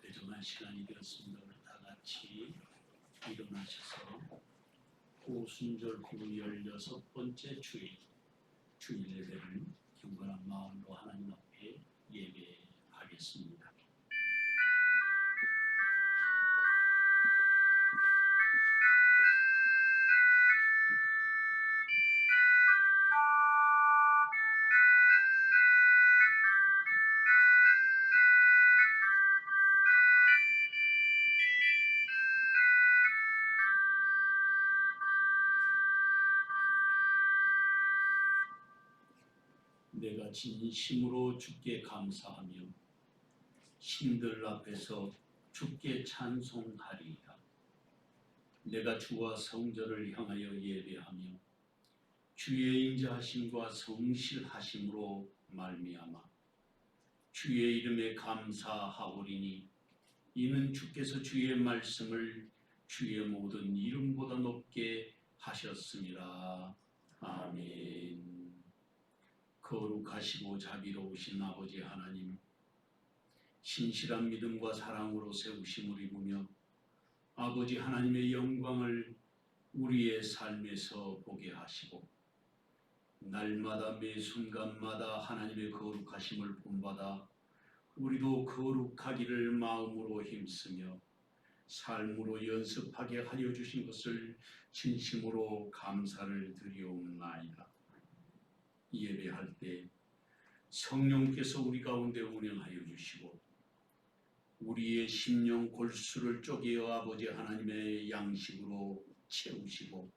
배정할 시간이 되었습니다. 다 같이 일어나셔서 오순절 후 16번째 주일 예배를 경건한 마음으로 하나님 앞에 예배하겠습니다. 내가 진심으로 주께 감사하며 신들 앞에서 주께 찬송하리이다. 내가 주와 성전을 향하여 예배하며 주의 인자하심과 성실하심으로 말미암아 주의 이름에 감사하오리니 이는 주께서 주의 말씀을 주의 모든 이름보다 높게 하셨습니다. 아멘. 거룩하시고 자비로우신 아버지 하나님, 신실한 믿음과 사랑으로 세우심을 입으며 아버지 하나님의 영광을 우리의 삶에서 보게 하시고 날마다 매 순간마다 하나님의 거룩하심을 본받아 우리도 거룩하기를 마음으로 힘쓰며 삶으로 연습하게 하여 주신 것을 진심으로 감사를 드리옵나이다. 예배할 때 성령께서 우리 가운데 운행하여 주시고 우리의 심령 골수를 쪼개어 아버지 하나님의 양식으로 채우시고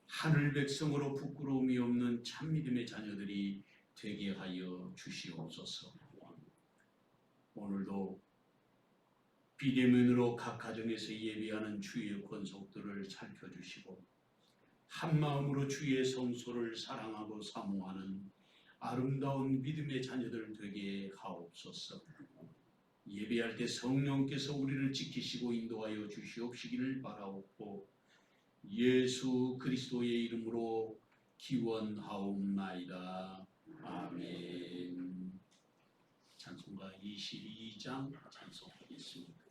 하늘 백성으로 부끄러움이 없는 참믿음의 자녀들이 되게 하여 주시옵소서. 오늘도 비대면으로 각 가정에서 예배하는 주의 권속들을 살펴주시고 한마음으로 주의 성소를 사랑하고 사모하는 아름다운 믿음의 자녀들 되게 하옵소서. 예배할 때 성령께서 우리를 지키시고 인도하여 주시옵시기를 바라옵고 예수 그리스도의 이름으로 기원하옵나이다. 아멘. 찬송가 22장 찬송하겠습니다.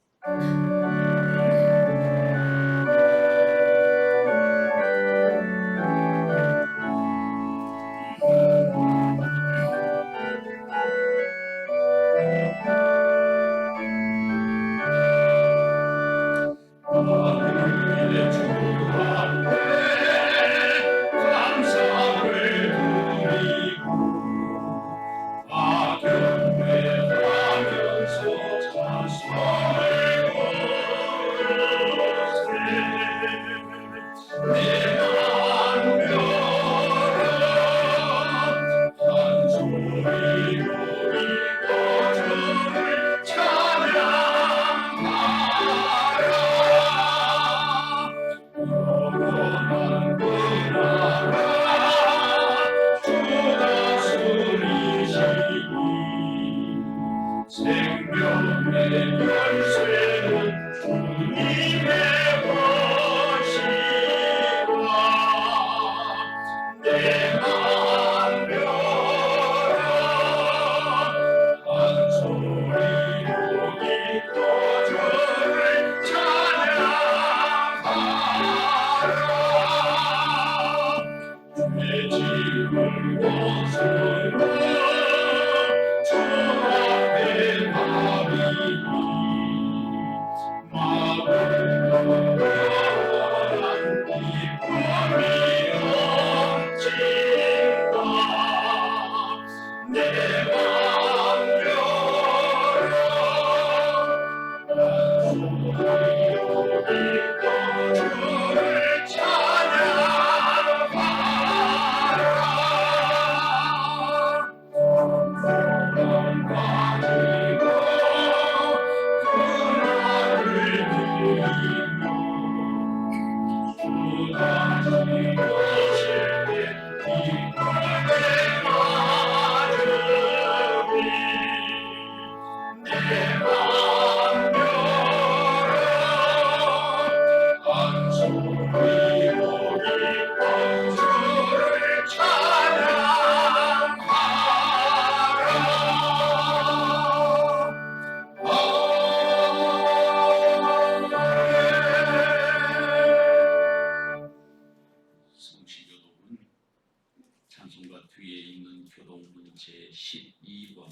교독문제 12번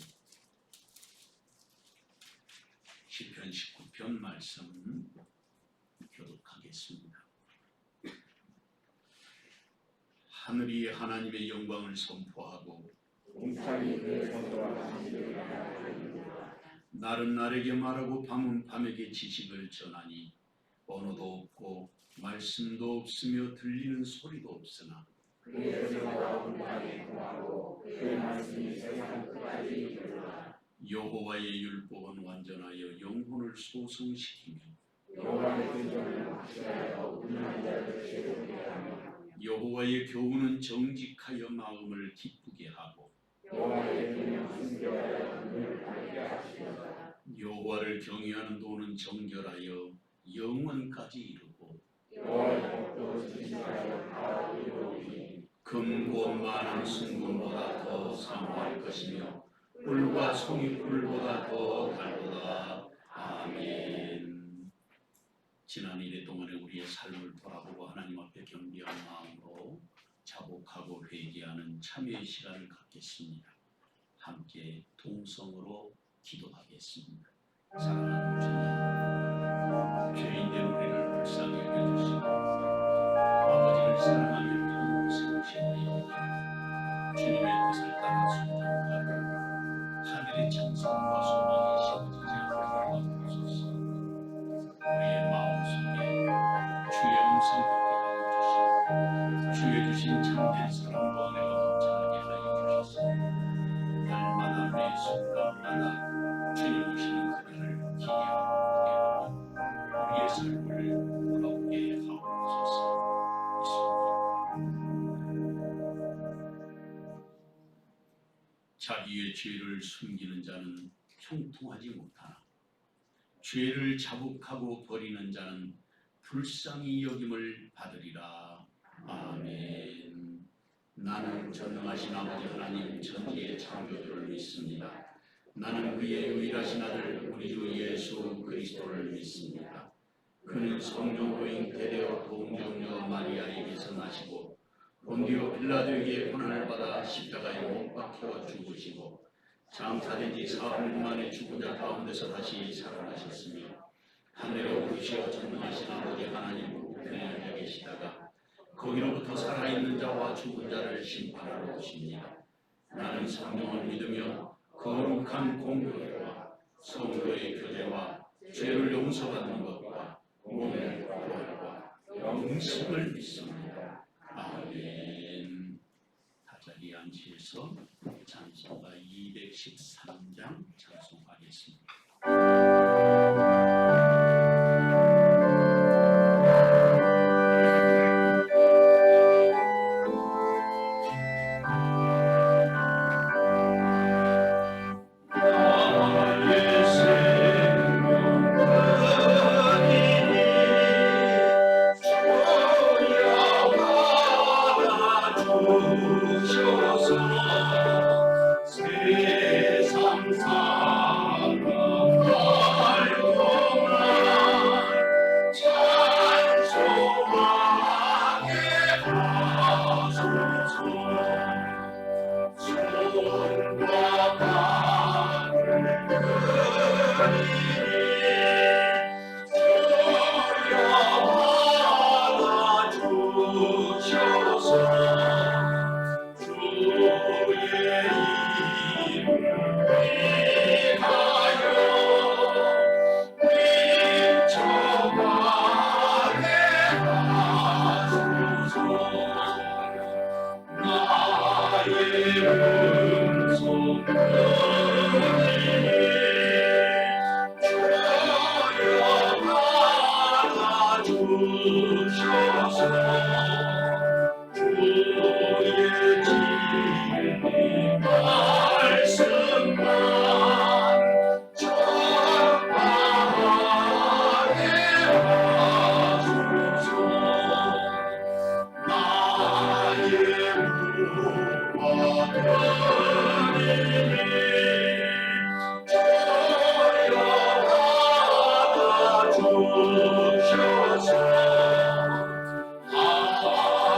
시편 19편 말씀 교독하겠습니다. 하늘이 하나님의 영광을 선포하고 날은 날에게 말하고 밤은 밤에게 지식을 전하니 언어도 없고 말씀도 없으며 들리는 소리도 없으나 그의 소리가 온 땅에 통하고 그의 말씀이 세상 끝까지 이르노라. 여호와의 율법은 완전하여 영혼을 소성시키며 여호와의 규정은 확실하여 운명한 자를 즐겁게 하며 여호와의 교훈은 정직하여 마음을 기쁘게 하고 여호와의 계명 순결하여 눈을 밝게 하시도다. 여호와를 경외하는 도는 정결하여 영원까지 이르고 여호와의 법도 진실하여 다 이루오니 금고 많은 순금보다 더 상할 것이며 꿀과 송이꿀보다 더 달도다. 아멘. 지난 일해 동안에 우리의 삶을 돌아보고 하나님 앞에 겸비한 마음으로 자복하고 회개하는 참회의 시간을 갖겠습니다. 함께 동성으로 기도하겠습니다. 사랑하는 주님, 죄인된 우리를 불쌍히 여겨주시고 아버지를 사랑하며 믿음으로 세우시고 주님의 뜻을 따라 순종하고 하늘의 찬송과 소망이 심어지지 않게 하옵소서. 우리의 마음속에 주의 음성 듣게 하여 주시고 주의 주신 참된 사랑과 은혜가 넘쳐나게 하여 주셔서 날마다 매 순간마다 주님 오시는 그날을 기대하고 우리의 삶을 돌아보게 하옵소서. 자기의 죄를 숨기는 자는 형통하지 못하나 죄를 자복하고 버리는 자는 불쌍히 여김을 받으리라. 아멘. 나는 전능하신 아버지 하나님 천지의 창조주를 믿습니다. 나는 그의 유일하신 아들 우리 주 예수 그리스도를 믿습니다. 그는 성령 잉태 되어 동정녀 마리아에게서 나시고 본디오 빌라도에게 고난을 받아 십자가에 못 박혀 죽으시고 장사된 지 사흘 만에 죽은 자 가운데서 다시 살아나셨으며 하늘에 오르시어 전능하신 아버지 하나님 우편에 앉아 계시다가 거기로부터 살아있는 자와 죽은 자를 심판하러 오십니다. 나는 성령을 믿으며 거룩한 공교회와 성도의 교제와 죄를 용서받는 것과 몸의 부활과 영생을 믿습니다. 아멘. 다자리에 앉으셔서 찬송가 213장 찬송하겠습니다.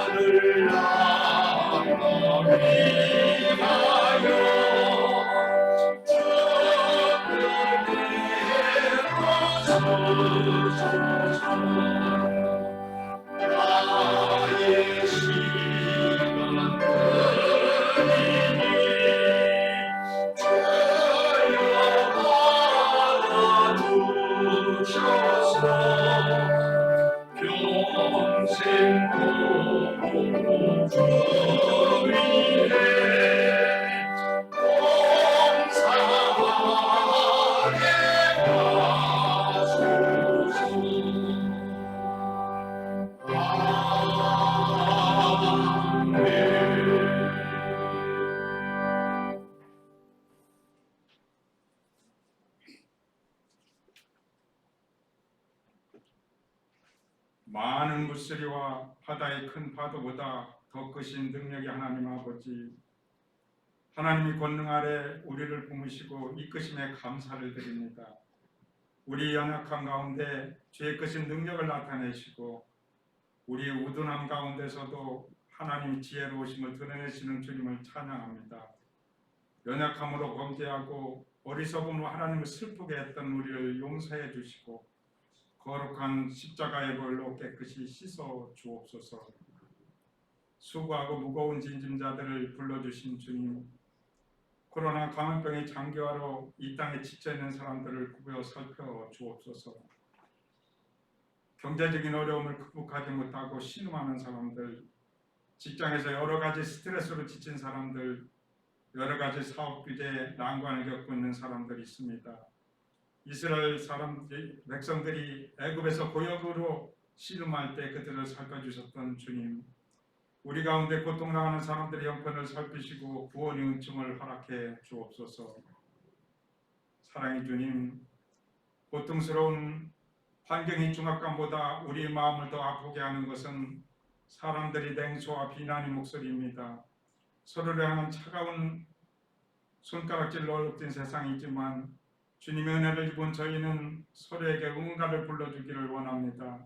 하늘 나라 나의 시간들이 주여 받아주셔서 평생 주 위에 봉사하게 하소서. 많은 물소리와 바다의 큰 파도보다 더 크신 능력의 하나님 아버지, 하나님이 권능 아래 우리를 품으시고 이끄심에 감사를 드립니다. 우리 연약한 가운데 주의 크신 능력을 나타내시고 우리 우둔함 가운데서도 하나님의 지혜로우심을 드러내시는 주님을 찬양합니다. 연약함으로 범죄하고 어리석음으로 하나님을 슬프게 했던 우리를 용서해 주시고 거룩한 십자가의 벌로 깨끗이 씻어 주옵소서. 수고하고 무거운 짐자들을 불러주신 주님, 코로나 감염병의 장기화로 이 땅에 지쳐있는 사람들을 구겨 살펴 주옵소서. 경제적인 어려움을 극복하지 못하고 신음하는 사람들, 직장에서 여러 가지 스트레스로 지친 사람들, 여러 가지 사업 규제에 난관을 겪고 있는 사람들이 있습니다. 이스라엘 백성들이 애굽에서 고역으로 신음할 때 그들을 살펴주셨던 주님, 우리 가운데 고통당하는 사람들의 형편을 살피시고 구원의 은총을 허락해 주옵소서. 사랑의 주님, 고통스러운 환경의 중압감보다 우리 마음을 더 아프게 하는 것은 사람들이 냉소와 비난의 목소리입니다. 서로를 향한 차가운 손가락질로 얼룩진 세상이지만 주님의 은혜를 입은 저희는 서로에게 응원가를 불러주기를 원합니다.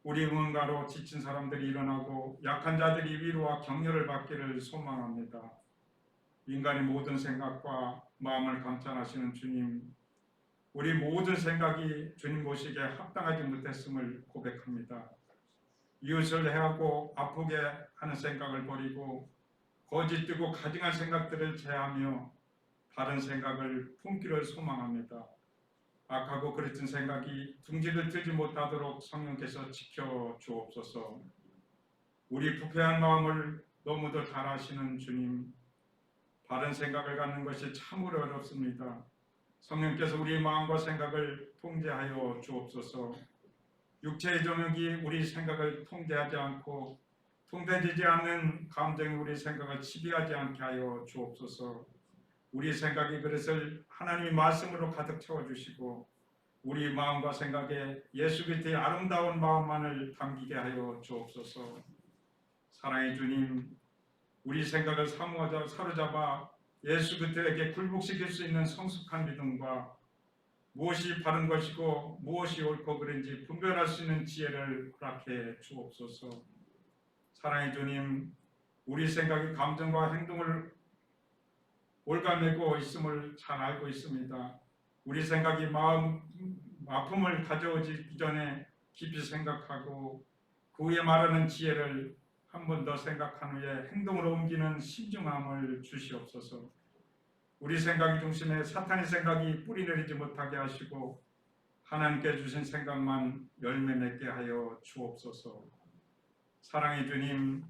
우리 응원가로 지친 사람들이 일어나고 약한 자들이 위로와 격려를 받기를 소망합니다. 인간의 모든 생각과 마음을 감찰하시는 주님, 우리 모든 생각이 주님 보시기에 합당하지 못했음을 고백합니다. 이웃을 해하고 아프게 하는 생각을 버리고 거짓되고 가증한 생각들을 제하며 바른 생각을 품기를 소망합니다. 악하고 그릇진 생각이 둥지를 틀지 못하도록 성령께서 지켜 주옵소서. 우리 부패한 마음을 너무도 잘 아시는 주님, 바른 생각을 갖는 것이 참으로 어렵습니다. 성령께서 우리 마음과 생각을 통제하여 주옵소서. 육체의 정욕이 우리 생각을 통제하지 않고 통제되지 않는 감정이 우리 생각을 지배하지 않게 하여 주옵소서. 우리 생각의 그릇을 하나님의 말씀으로 가득 채워주시고 우리 마음과 생각에 예수 그리스도의 아름다운 마음만을 담기게 하여 주옵소서. 사랑의 주님, 우리 생각을 사로잡아 예수 그리스도에게 굴복시킬 수 있는 성숙한 믿음과 무엇이 바른 것이고 무엇이 옳고 그른지 분별할 수 있는 지혜를 허락해 주옵소서. 사랑의 주님, 우리 생각의 감정과 행동을 올가매고 있음을 잘 알고 있습니다. 우리 생각이 마음 아픔을 가져오기 전에 깊이 생각하고 그 후에 말하는 지혜를 한 번 더 생각한 후에 행동으로 옮기는 신중함을 주시옵소서. 우리 생각의 중심에 사탄의 생각이 뿌리 내리지 못하게 하시고 하나님께 주신 생각만 열매 맺게 하여 주옵소서. 사랑의 주님,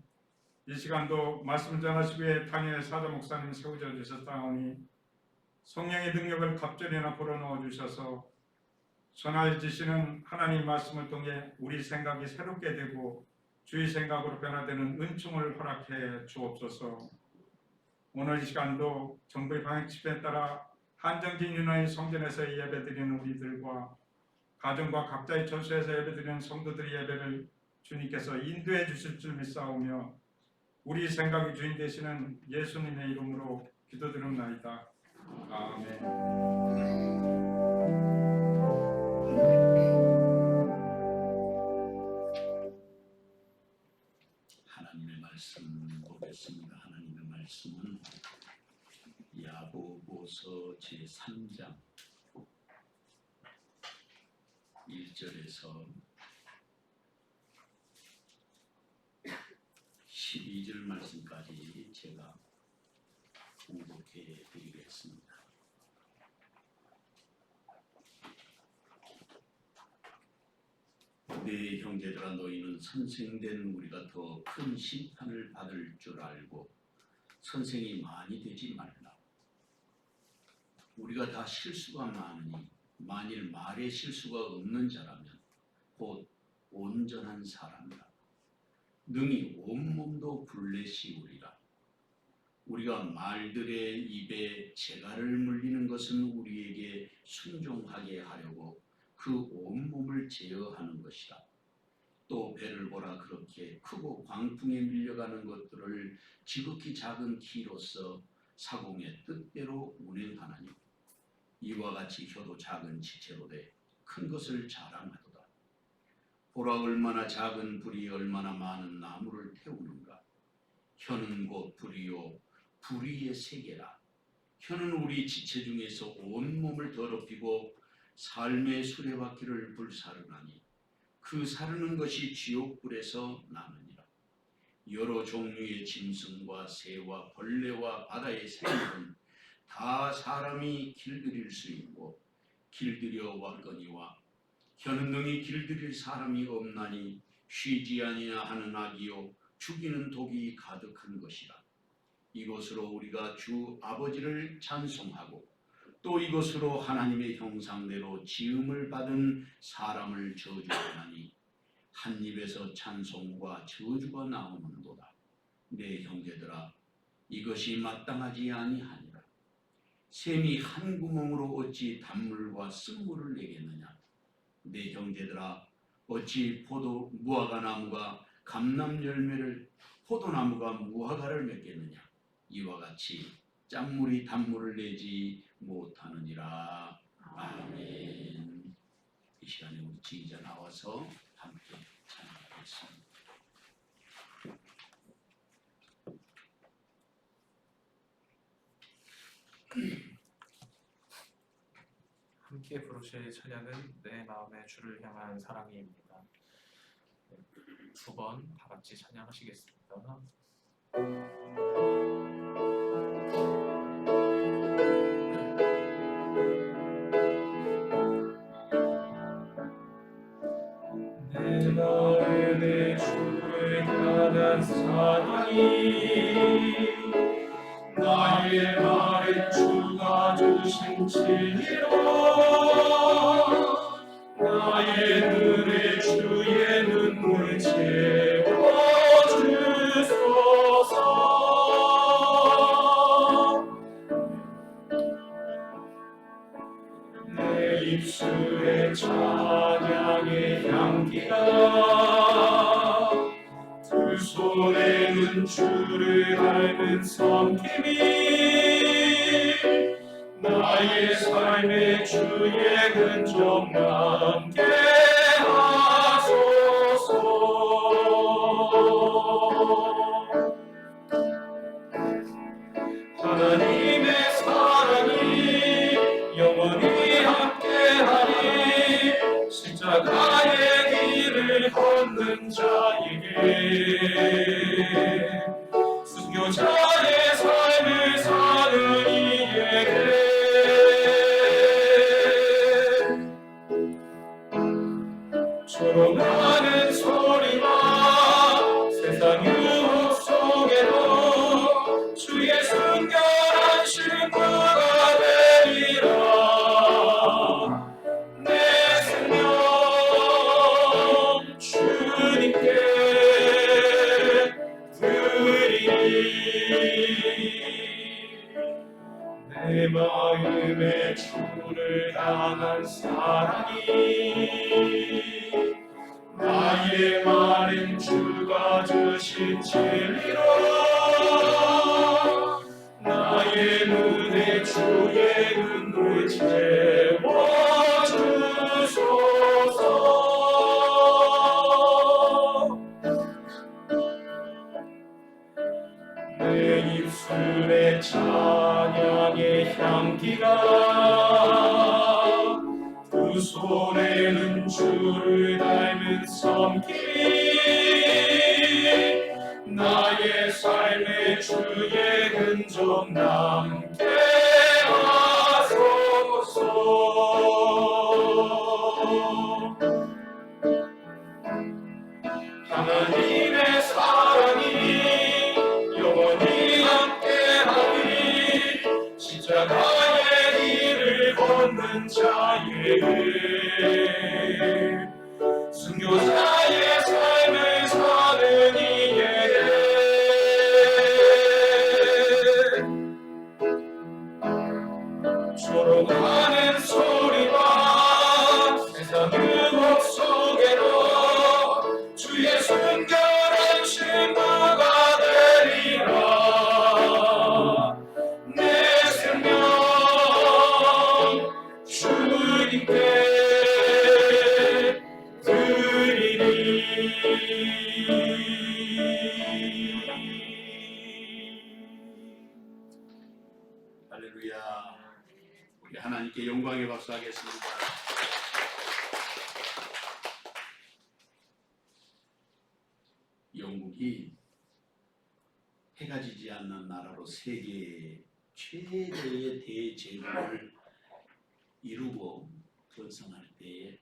이 시간도 말씀 전하시기 위해 당일 사자 목사님 세워져 주셨사오니 성령의 능력을 갑절이나 불어넣어 주셔서 전하시는 하나님 말씀을 통해 우리 생각이 새롭게 되고 주의 생각으로 변화되는 은총을 허락해 주옵소서. 오늘 이 시간도 정부의 방역 집회에 따라 한정된 인원의 성전에서 예배드리는 우리들과 가정과 각자의 처소에서 예배드리는 성도들의 예배를 주님께서 인도해 주실 줄 믿사오며 우리 생각의 주인 되시는 예수님의 이름으로 기도드립나이다. 아멘. 하나님의 말씀 보겠습니다. 하나님의 말씀은 야고보서 제3장 1절에서 12절 말씀까지 제가 공독해 드리겠습니다. 네 형제들아, 너희는 선생된 우리가 더 큰 심판을 받을 줄 알고 선생이 많이 되지 말라. 우리가 다 실수가 많으니 만일 말에 실수가 없는 자라면 곧 온전한 사람이라. 능히 온몸도 불내시우리라. 우리가 말들의 입에 재갈을 물리는 것은 우리에게 순종하게 하려고 그 온몸을 제어하는 것이라. 또 배를 보라. 그렇게 크고 광풍에 밀려가는 것들을 지극히 작은 키로서 사공의 뜻대로 운행하나니 이와 같이 혀도 작은 지체로 돼 큰 것을 자랑하도다. 보라, 얼마나 작은 불이 얼마나 많은 나무를 태우는가. 혀는 곧 불이요 불의의 세계라. 혀는 우리 지체 중에서 온몸을 더럽히고 삶의 수레바퀴를 불사르나니 그 사르는 것이 지옥불에서 나느니라. 여러 종류의 짐승과 새와 벌레와 바다의 생물은 다 사람이 길들일 수 있고 길들여 왔거니와 혀는 능히 길들일 사람이 없나니 쉬지 아니하는 악이요 죽이는 독이 가득한 것이라. 이것으로 우리가 주 아버지를 찬송하고 또 이것으로 하나님의 형상대로 지음을 받은 사람을 저주하나니 한 입에서 찬송과 저주가 나오는도다. 내 형제들아, 이것이 마땅하지 아니하니라. 샘이 한 구멍으로 어찌 단물과 쓴물을 내겠느냐. 내 형제들아, 어찌 무화과 나무가 감람 열매를 포도나무가 무화과를 맺겠느냐. 이와 같이 짠물이 단물을 내지 못하느니라. 아멘. 이 시간에 우리 지휘자 나와서 함께 찬양하겠습니다. 함께 부르실 찬양은 내 마음의 주를 향한 사랑이입니다. 두 번 다 같이 찬양하시겠습니다. 내 마음의 주를 향한 사랑이 나의 말에 주가 주신 진리로 나의 눈에 주의 눈물 채워주소서. 내 입술에 찬양의 향기가 두 손에는 주를 닮은 섬김이 나의 삶의 주의 흔적 남게 하소서. 하나님의 사랑이 영원히 함께하니 십자가의 길을 걷는 자에게 순교자의 삶을 사는 이에게 조롱하는 소리와 세상 유혹 속에도 주의 순결한 신부가 되리라. 내 생명 주님께 드리니 내 마음의 주를 향한 사랑이 나의 말은 주가 주신 진리로 나의 눈에 주의 눈물 채워주소서. 내 입술에 찬양의 향기가 두 손에는 주를 닮은 섬김이 나의 삶에 주의 흔적 남게 하소서. 하나님의 사랑이 영원히 함께하리. 십자가의 길을 걷는 자에게 순교자의 삶을 사는 이에게 조롱하는 소리와 세상 음악 속에도 주의 순결한 신부가 되리라. 내 생명 주님께 할렐루야. 우리 하나님께 영광의 박수 하겠습니다. 영국이 해가 지지 않는 나라로 세계 최대의 대제국을 이루고 번성할 때에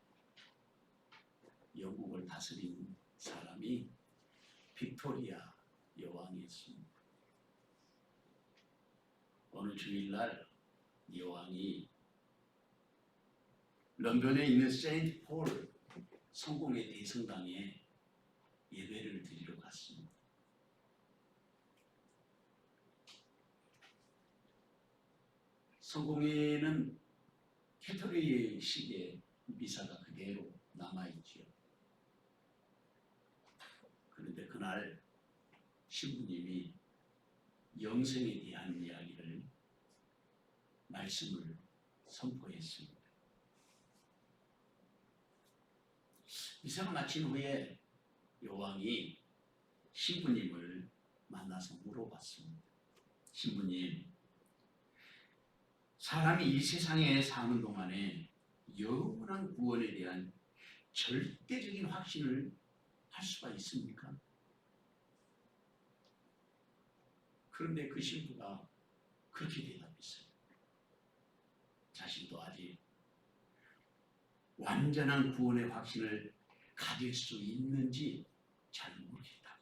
영국을 다스린 사람이 빅토리아 여왕이었습니다. 어느 주일날 여왕이 런던에 있는 세인트 폴 성공회 대성당에 예배를 드리러 갔습니다. 성공회는 캐톨릭식의 미사가 그대로 남아있지요. 그런데 그날 신부님이 영생에 대한 이야기를 말씀을 선포했습니다. 미사가 마친 후에 여왕이 신부님을 만나서 물어봤습니다. 신부님, 사람이 이 세상에 사는 동안에 영원한 구원에 대한 절대적인 확신을 할 수가 있습니까? 그런데 그 신부가 그렇게 대답했어요. 자신도 아직 완전한 구원의 확신을 가질 수 있는지 잘 모르겠다.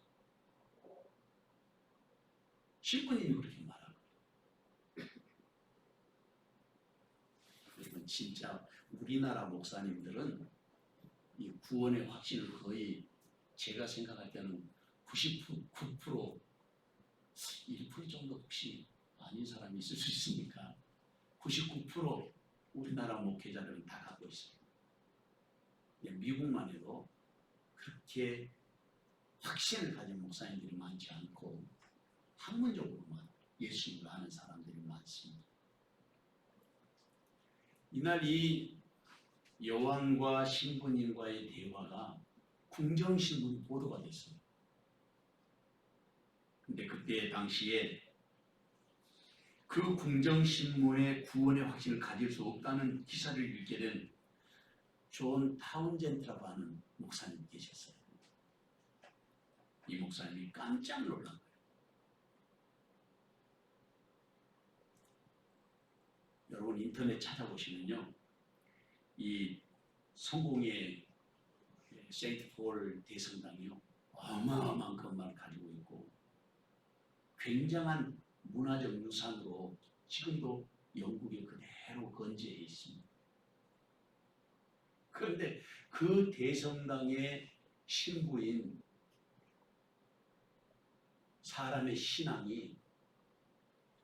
신부님이 그렇게 말하고, 그러면 진짜 우리나라 목사님들은 이 구원의 확신을 거의 제가 생각할 때는 99% 1% 정도 혹시 아닌 사람이 있을 수 있습니까? 99% 우리나라 목회자들은 다 갖고 있습니다. 미국만 해도 그렇게 확신을 가진 목사님들이 많지 않고 학문적으로만 예수님을 아는 사람들이 많습니다. 이날 이 여왕과 신부님과의 대화가 궁정신문 보도가 됐어요. 근데 그때 당시에 그 궁정신문의 구원의 확신을 가질 수 없다는 기사를 읽게 된 존 타운젠트라고 하는 목사님이 계셨어요. 이 목사님이 깜짝 놀란 거예요. 여러분 인터넷 찾아보시면요, 이 성공의 세인트 폴 대성당이요, 어마어마한 건물을 가지고 있고 굉장한 문화적 유산으로 지금도 영국에 그대로 건재해 있습니다. 그런데 그 대성당의 신부인 사람의 신앙이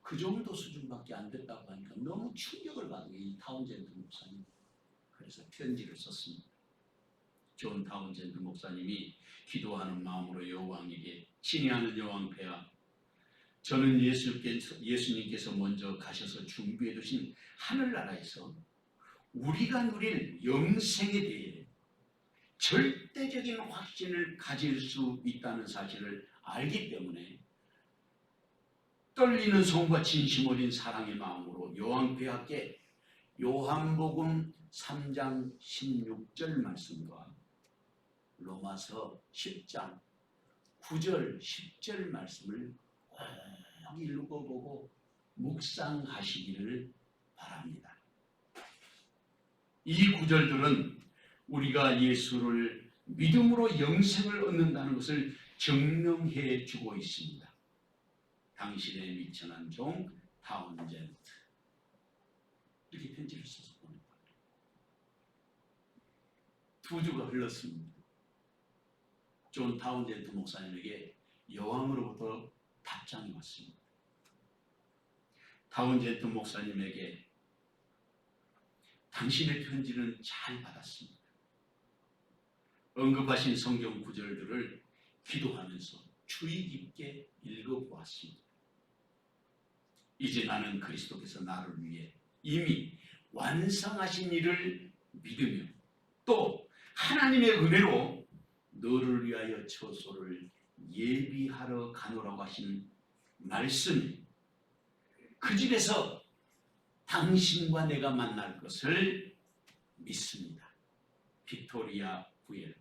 그 정도 수준밖에 안 됐다고 하니까 너무 충격을 받은 이 타운젠트 목사님. 그래서 편지를 썼습니다. 존 타운젠트 목사님이 기도하는 마음으로 여왕에게, 친애하는 여왕 폐하, 저는 예수님께서 먼저 가셔서 준비해 두신 하늘나라에서 우리가 누릴 영생에 대해 절대적인 확신을 가질 수 있다는 사실을 알기 때문에 떨리는 손과 진심 어린 사랑의 마음으로 여왕 폐하께 요한복음 3장 16절 말씀과 로마서 10장 9절 10절 말씀을 꼭 읽어보고 묵상하시기를 바랍니다. 이 구절들은 우리가 예수를 믿음으로 영생을 얻는다는 것을 증명해 주고 있습니다. 당신의 미천한 종 타운젠트, 이렇게 편지를 써서 보낸 거예요. 2주가 흘렀습니다. 존 타운젠트 목사님에게 여왕으로부터 답장이 왔습니다. 타운젠트 목사님에게 당신의 편지는 잘 받았습니다. 언급하신 성경 구절들을 기도하면서 주의 깊게 읽어보았습니다. 이제 나는 그리스도께서 나를 위해 이미 완성하신 일을 믿으며 또 하나님의 은혜로 너를 위하여 처소를 예비하러 가노라고 하신 말씀이 그 집에서 당신과 내가 만날 것을 믿습니다. 빅토리아 구엘프,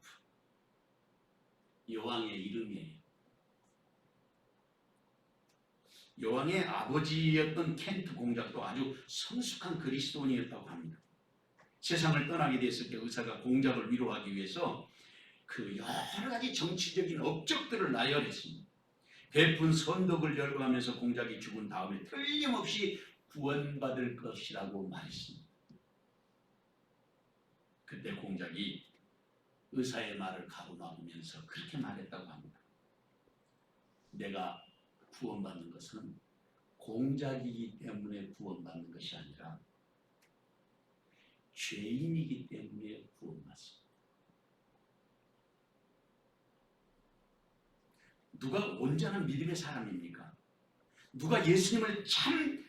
여왕의 이름이에요. 여왕의 아버지였던 켄트 공작도 아주 성숙한 그리스도인이었다고 합니다. 세상을 떠나게 됐을 때 의사가 공작을 위로하기 위해서 그 여러 가지 정치적인 업적들을 나열했습니다. 베푼 선덕을 열거하면서 공작이 죽은 다음에 틀림없이 구원받을 것이라고 말했습니다. 그때 공작이 의사의 말을 가로막으면서 그렇게 말했다고 합니다. 내가 구원받는 것은 공작이기 때문에 구원받는 것이 아니라 죄인이기 때문에 구원받습니다. 누가 온전한 믿음의 사람입니까? 누가 예수님을 참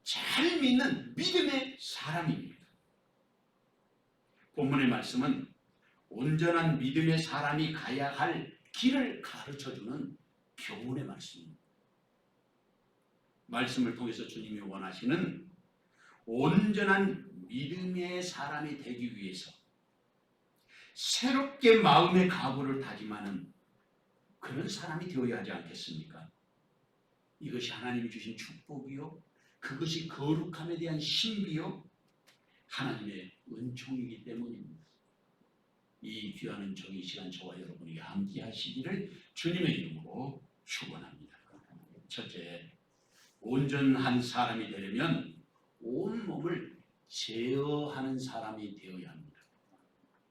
잘 믿는 믿음의 사람입니다. 본문의 말씀은 온전한 믿음의 사람이 가야 할 길을 가르쳐주는 교훈의 말씀입니다. 말씀을 통해서 주님이 원하시는 온전한 믿음의 사람이 되기 위해서 새롭게 마음의 각오를 다짐하는 그런 사람이 되어야 하지 않겠습니까? 이것이 하나님이 주신 축복이요, 그것이 거룩함에 대한 신비요, 하나님의 은총이기 때문입니다. 이 귀한 은총이 시간 저와 여러분에게 함께 하시기를 주님의 이름으로 축원합니다. 첫째, 온전한 사람이 되려면 온 몸을 제어하는 사람이 되어야 합니다.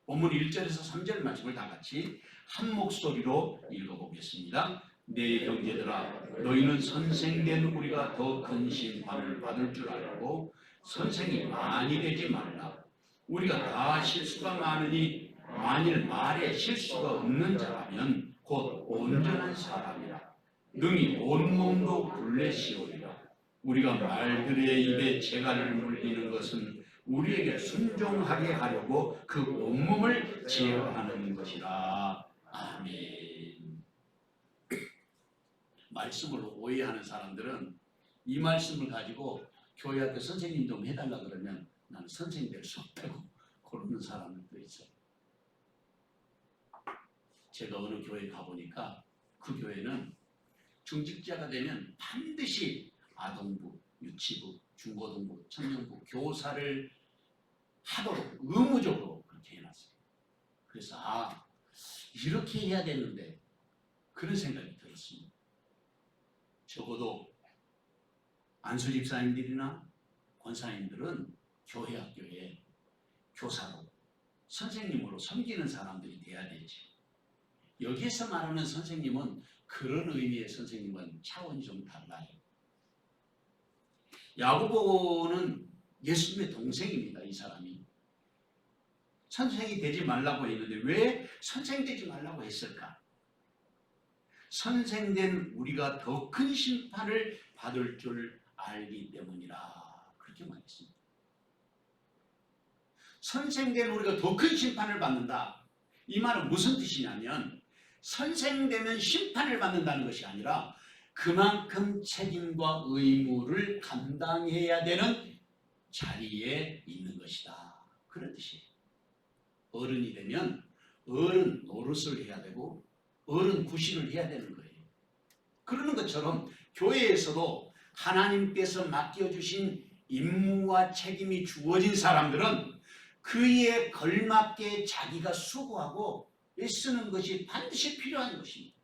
본문 1절에서 3절 말씀을 다 같이 한 목소리로 읽어보겠습니다. 내 형제들아, 너희는 선생된 우리가 더 큰 심판을 받을 줄 알고 선생이 많이 되지 말라. 우리가 다 실수가 많으니 만일 말에 실수가 없는 자라면 곧 온전한 사람이라. 능히 온몸도 불레시오리라. 우리가 말들의 입에 재갈을 물리는 것은 우리에게 순종하게 하려고 그 온몸을 제어하는 것이라. 아멘. 말씀을 오해하는 사람들은 이 말씀을 가지고 교회 앞에 선생님 좀 해달라 그러면 나는 선생님 될 수 없다고 그러는 사람들도 있어요. 제가 어느 교회 가보니까 그 교회는 중직자가 되면 반드시 아동부, 유치부, 중고등부, 청년부, 교사를 하도록 의무적으로 그렇게 해놨어요. 그래서 이렇게 해야 되는데 그런 생각이 들었습니다. 적어도 안수 집사님들이나 권사님들은 교회 학교에 교사로 선생님으로 섬기는 사람들이 돼야 되지. 여기에서 말하는 선생님은 그런 의미의 선생님은 차원이 좀 달라요. 야고보는 예수님의 동생입니다. 이 사람이 선생이 되지 말라고 했는데 왜 선생 되지 말라고 했을까? 선생된 우리가 더 큰 심판을 받을 줄 알기 때문이라, 그렇게 말했습니다. 선생된 우리가 더 큰 심판을 받는다. 이 말은 무슨 뜻이냐면 선생되면 심판을 받는다는 것이 아니라 그만큼 책임과 의무를 감당해야 되는 자리에 있는 것이다. 그런 뜻이에요. 어른이 되면 어른 노릇을 해야 되고 어른 구실을 해야 되는 거예요. 그러는 것처럼 교회에서도 하나님께서 맡겨주신 임무와 책임이 주어진 사람들은 그에 걸맞게 자기가 수고하고 애쓰는 것이 반드시 필요한 것입니다.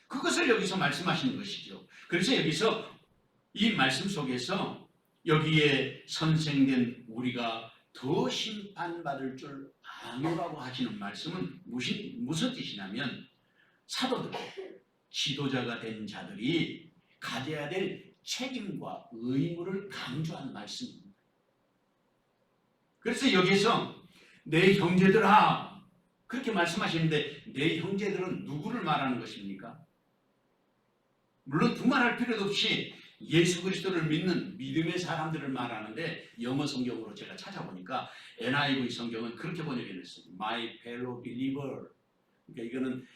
그것을 여기서 말씀하시는 것이죠. 그래서 여기서 이 말씀 속에서 여기에 선생된 우리가 더 심판받을 줄 아노라고 하시는 말씀은 무슨 뜻이냐면 사도들, 지도자가 된 자들이 가져야 될 책임과 의무를 강조한 말씀입니다. 그래서 여기서 내 형제들아 그렇게 말씀하시는데 내 형제들은 누구를 말하는 것입니까? 물론 두말할 필요도 없이 예수 그리스도를 믿는 믿음의 사람들을 말하는데 영어 성경으로 제가 찾아보니까 NIV 성경은 그렇게 번역했어요. My fellow believer. 그러니까 이거는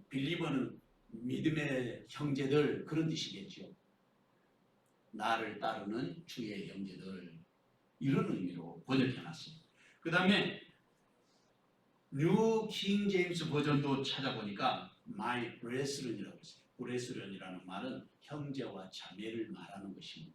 believer는 믿음의 형제들 그런 뜻이겠죠. 나를 따르는 주의 형제들 이런 의미로 번역해놨습니다. 그 다음에 뉴 킹 제임스 버전도 찾아보니까 My brethren이라고 했어요. 브레스런이라는 말은 형제와 자매를 말하는 것입니다.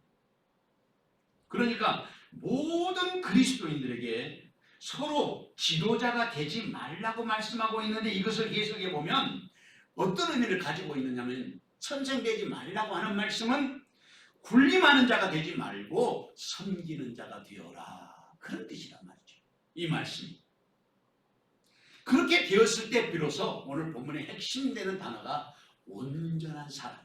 그러니까 모든 그리스도인들에게 서로 지도자가 되지 말라고 말씀하고 있는데 이것을 해석해 보면 어떤 의미를 가지고 있느냐면 선생되지 말라고 하는 말씀은 군림하는 자가 되지 말고 섬기는 자가 되어라 그런 뜻이란 말이죠. 이 말씀이 그렇게 되었을 때 비로소 오늘 본문의 핵심되는 단어가 온전한 사람,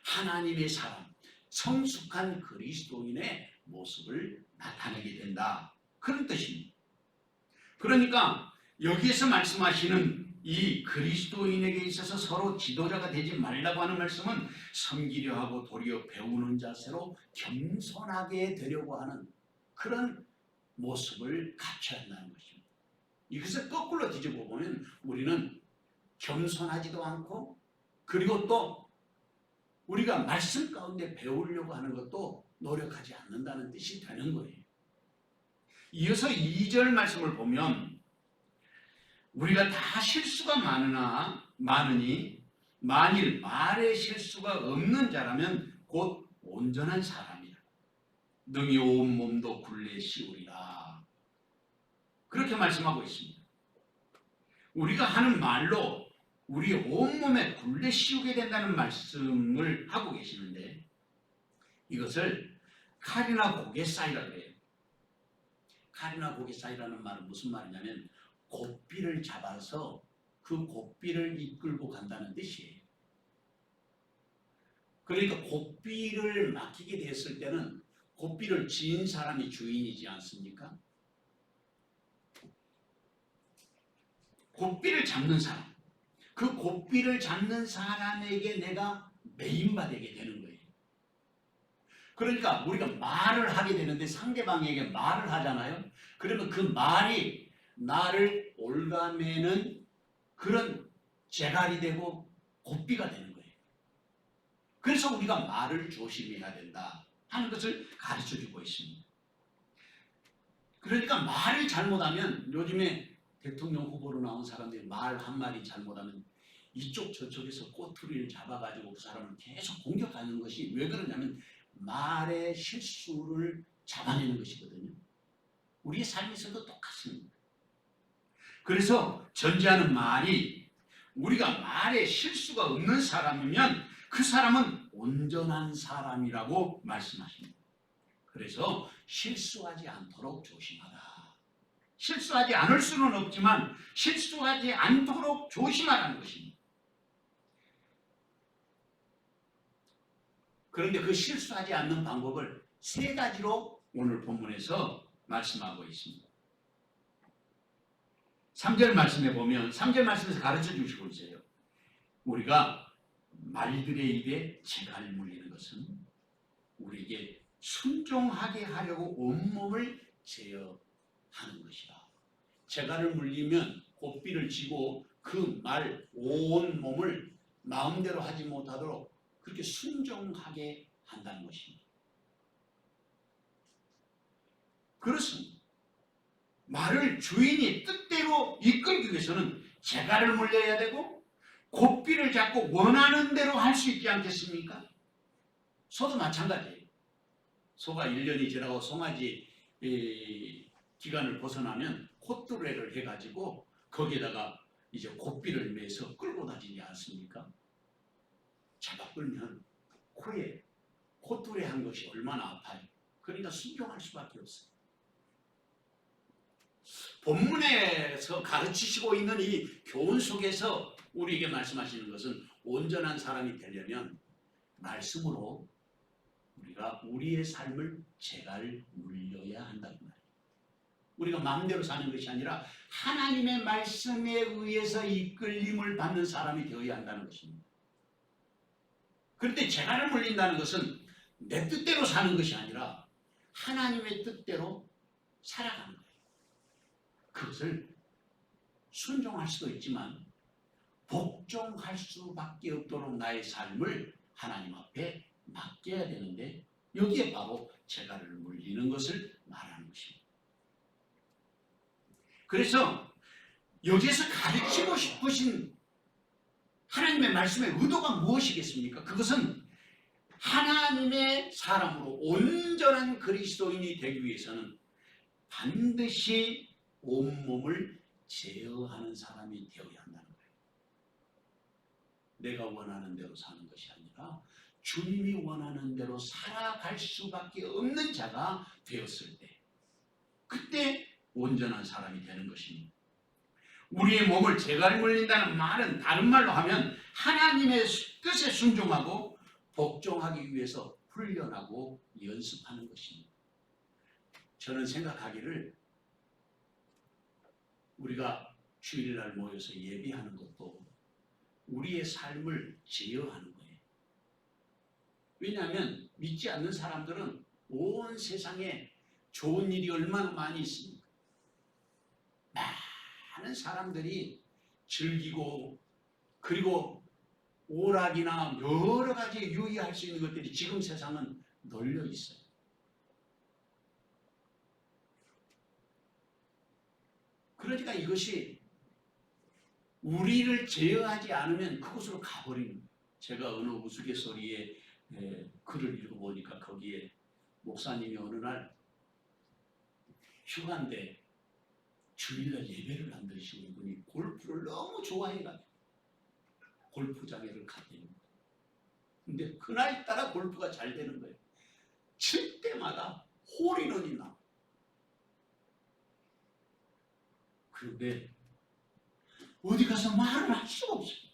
하나님의 사람, 성숙한 그리스도인의 모습을 나타내게 된다. 그런 뜻입니다. 그러니까 여기에서 말씀하시는 이 그리스도인에게 있어서 서로 지도자가 되지 말라고 하는 말씀은 섬기려 하고 도리어 배우는 자세로 겸손하게 되려고 하는 그런 모습을 갖춰야 한다는 것입니다. 이것을 거꾸로 뒤집어 보면 우리는 겸손하지도 않고 그리고 또 우리가 말씀 가운데 배우려고 하는 것도 노력하지 않는다는 뜻이 되는 거예요. 이어서 2절 말씀을 보면 우리가 다 실수가 많으니 만일 말에 실수가 없는 자라면 곧 온전한 사람이라 능히 온 몸도 굴레 씌우리라 그렇게 말씀하고 있습니다. 우리가 하는 말로 우리 온몸에 굴레 씌우게 된다는 말씀을 하고 계시는데 이것을 칼이나 곡에 쌓이라고 해요. 칼이나 곡에 쌓이라는 말은 무슨 말이냐면 고삐를 잡아서 그 고삐를 이끌고 간다는 뜻이에요. 그러니까 고삐를 맡기게 됐을 때는 고삐를 지은 사람이 주인이지 않습니까? 고삐를 잡는 사람 그 고삐를 잡는 사람에게 내가 매인바 되게 되는 거예요. 그러니까 우리가 말을 하게 되는데 상대방에게 말을 하잖아요. 그러면 그 말이 나를 올가매는 그런 재갈이 되고 고삐가 되는 거예요. 그래서 우리가 말을 조심해야 된다 하는 것을 가르쳐주고 있습니다. 그러니까 말을 잘못하면 요즘에 대통령 후보로 나온 사람들이 말 한마디 잘못하면 이쪽 저쪽에서 꼬투리를 잡아가지고 그 사람을 계속 공격하는 것이 왜 그러냐면 말의 실수를 잡아내는 것이거든요. 우리의 삶에서도 똑같습니다. 그래서 전제하는 말이 우리가 말에 실수가 없는 사람이면 그 사람은 온전한 사람이라고 말씀하십니다. 그래서 실수하지 않도록 조심하라. 실수하지 않을 수는 없지만 실수하지 않도록 조심하라는 것입니다. 그런데 그 실수하지 않는 방법을 3가지로 오늘 본문에서 말씀하고 있습니다. 3절 말씀에 보면 3절 말씀에서 가르쳐 주시고 있어요. 우리가 말들의 입에 재갈을 물리는 것은 우리에게 순종하게 하려고 온몸을 제어하는 것이다. 재갈을 물리면 고삐를 쥐고 그 말 온몸을 마음대로 하지 못하도록 그렇게 순종하게 한다는 것입니다. 그렇습니다. 말을 주인이 뜻대로 이끌기 위해서는 재갈을 물려야 되고 고삐를 잡고 원하는 대로 할 수 있지 않겠습니까? 소도 마찬가지예요. 소가 1년이 지나고 송아지 기간을 벗어나면 콧뚜레를 해가지고 거기에다가 이제 고삐를 매서 끌고 다니지 않습니까? 잡아 끌면 코에 콧뚜레 한 것이 얼마나 아파요. 그러니까 순종할 수밖에 없어요. 본문에서 가르치시고 있는 이 교훈 속에서 우리에게 말씀하시는 것은 온전한 사람이 되려면 말씀으로 우리가 우리의 삶을 재갈 물려야 한다는 말이에요. 우리가 마음대로 사는 것이 아니라 하나님의 말씀에 의해서 이끌림을 받는 사람이 되어야 한다는 것입니다. 그런데 재갈을 물린다는 것은 내 뜻대로 사는 것이 아니라 하나님의 뜻대로 살아가는 거예요. 그것을 순종할 수도 있지만 복종할 수밖에 없도록 나의 삶을 하나님 앞에 맡겨야 되는데 여기에 바로 재갈을 물리는 것을 말하는 것입니다. 그래서 여기에서 가르치고 싶으신 하나님의 말씀의 의도가 무엇이겠습니까? 그것은 하나님의 사람으로 온전한 그리스도인이 되기 위해서는 반드시 온몸을 제어하는 사람이 되어야 한다는 거예요. 내가 원하는 대로 사는 것이 아니라 주님이 원하는 대로 살아갈 수밖에 없는 자가 되었을 때 그때 온전한 사람이 되는 것입니다. 우리의 몸을 재갈 물린다는 말은 다른 말로 하면 하나님의 뜻에 순종하고 복종하기 위해서 훈련하고 연습하는 것입니다. 저는 생각하기를 우리가 주일날 모여서 예배하는 것도 우리의 삶을 제어하는 거예요. 왜냐하면 믿지 않는 사람들은 온 세상에 좋은 일이 얼마나 많이 있습니까? 많은 사람들이 즐기고 그리고 오락이나 여러 가지 유의할 수 있는 것들이 지금 세상은 널려 있어요. 그러니까 이것이 우리를 제어하지 않으면 그곳으로 가버리는 거예요. 제가 어느 우스갯소리에 글을 읽어보니까 거기에 목사님이 어느 날 휴가인데 주일날 예배를 안 드시고 이분이 골프를 너무 좋아해가지고 골프장에를 갔대요. 근데 그날따라 골프가 잘 되는 거예요. 칠 때마다 홀인원이 나. 그런데 어디 가서 말을 할 수가 없어요.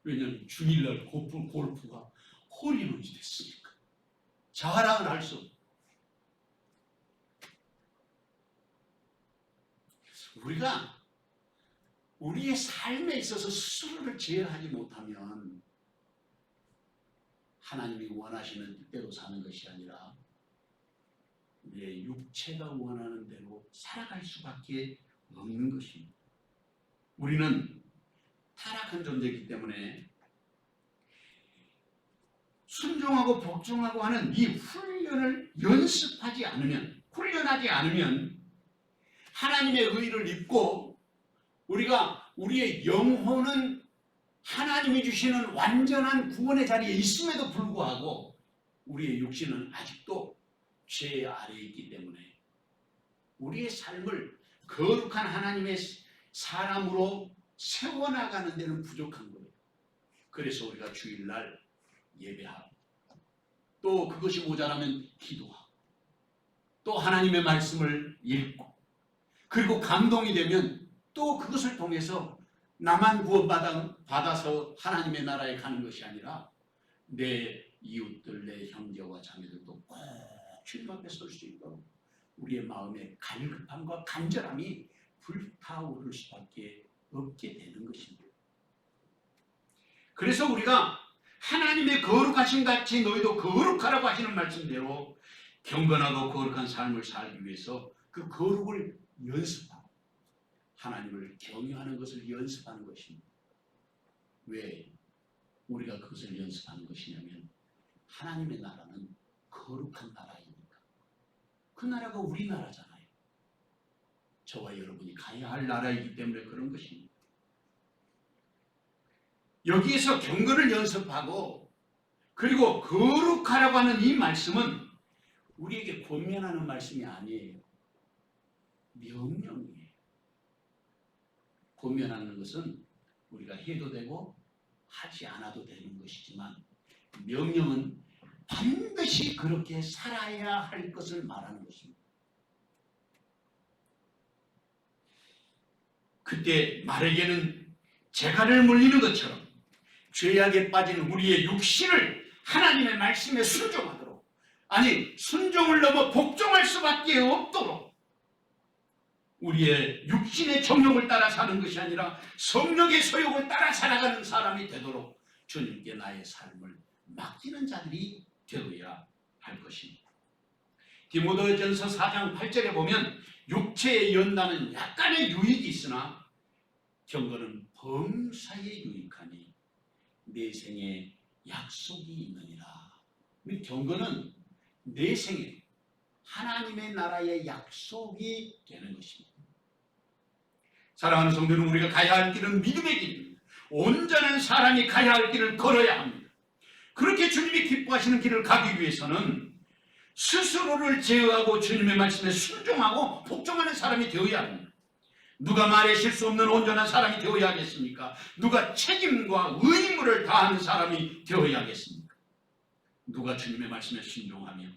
왜냐하면 주일날 골프가 홀인원이 됐으니까. 자랑을 할 수 없어요. 우리가 우리의 삶에 있어서 스스로를 제어하지 못하면 하나님이 원하시는 뜻대로 사는 것이 아니라 우리의 육체가 원하는 대로 살아갈 수밖에 없는 것입니다. 우리는 타락한 존재이기 때문에 순종하고 복종하고 하는 이 훈련을 훈련하지 않으면 하나님의 의를 입고 우리가 우리의 영혼은 하나님이 주시는 완전한 구원의 자리에 있음에도 불구하고 우리의 육신은 아직도 죄 아래에 있기 때문에 우리의 삶을 거룩한 하나님의 사람으로 세워나가는 데는 부족한 거예요. 그래서 우리가 주일날 예배하고 또 그것이 모자라면 기도하고 또 하나님의 말씀을 읽고 그리고 감동이 되면 또 그것을 통해서 나만 구원받아서 하나님의 나라에 가는 것이 아니라 내 이웃들, 내 형제와 자매들도 꼭 주님 앞에 설 수 있도록 우리의 마음의 갈급함과 간절함이 불타오를 수밖에 없게 되는 것입니다. 그래서 우리가 하나님의 거룩하신 같이 너희도 거룩하라고 하시는 말씀대로 경건하고 거룩한 삶을 살기 위해서 그 거룩을 연습하고 하나님을 경외하는 것을 연습하는 것입니다. 왜 우리가 그것을 연습하는 것이냐면 하나님의 나라는 거룩한 나라입니다. 그 나라가 우리나라잖아요. 저와 여러분이 가야 할 나라이기 때문에 그런 것입니다. 여기에서 경건을 연습하고 그리고 거룩하라고 하는 이 말씀은 우리에게 권면하는 말씀이 아니에요. 명령이에요. 권면하는 것은 우리가 해도 되고 하지 않아도 되는 것이지만 명령은 반드시 그렇게 살아야 할 것을 말하는 것입니다. 그때 말에게는 재갈을 물리는 것처럼 죄악에 빠진 우리의 육신을 하나님의 말씀에 순종하도록, 아니 순종을 넘어 복종할 수밖에 없도록 우리의 육신의 정욕을 따라 사는 것이 아니라 성령의 소욕을 따라 살아가는 사람이 되도록 주님께 나의 삶을 맡기는 자들이 되어야 할 것입니다. 디모데전서 4장 8절에 보면 육체의 연단은 약간의 유익이 있으나 경건은 범사에 유익하니 내 생에 약속이 있느니라. 경건은 내 생에 하나님의 나라의 약속이 되는 것입니다. 사랑하는 성도는 우리가 가야 할 길은 믿음의 길입니다. 온전한 사람이 가야 할 길을 걸어야 합니다. 그렇게 주님이 기뻐하시는 길을 가기 위해서는 스스로를 제어하고 주님의 말씀에 순종하고 복종하는 사람이 되어야 합니다. 누가 말하실 수 없는 온전한 사람이 되어야 하겠습니까? 누가 책임과 의무를 다하는 사람이 되어야 하겠습니까? 누가 주님의 말씀에 순종하며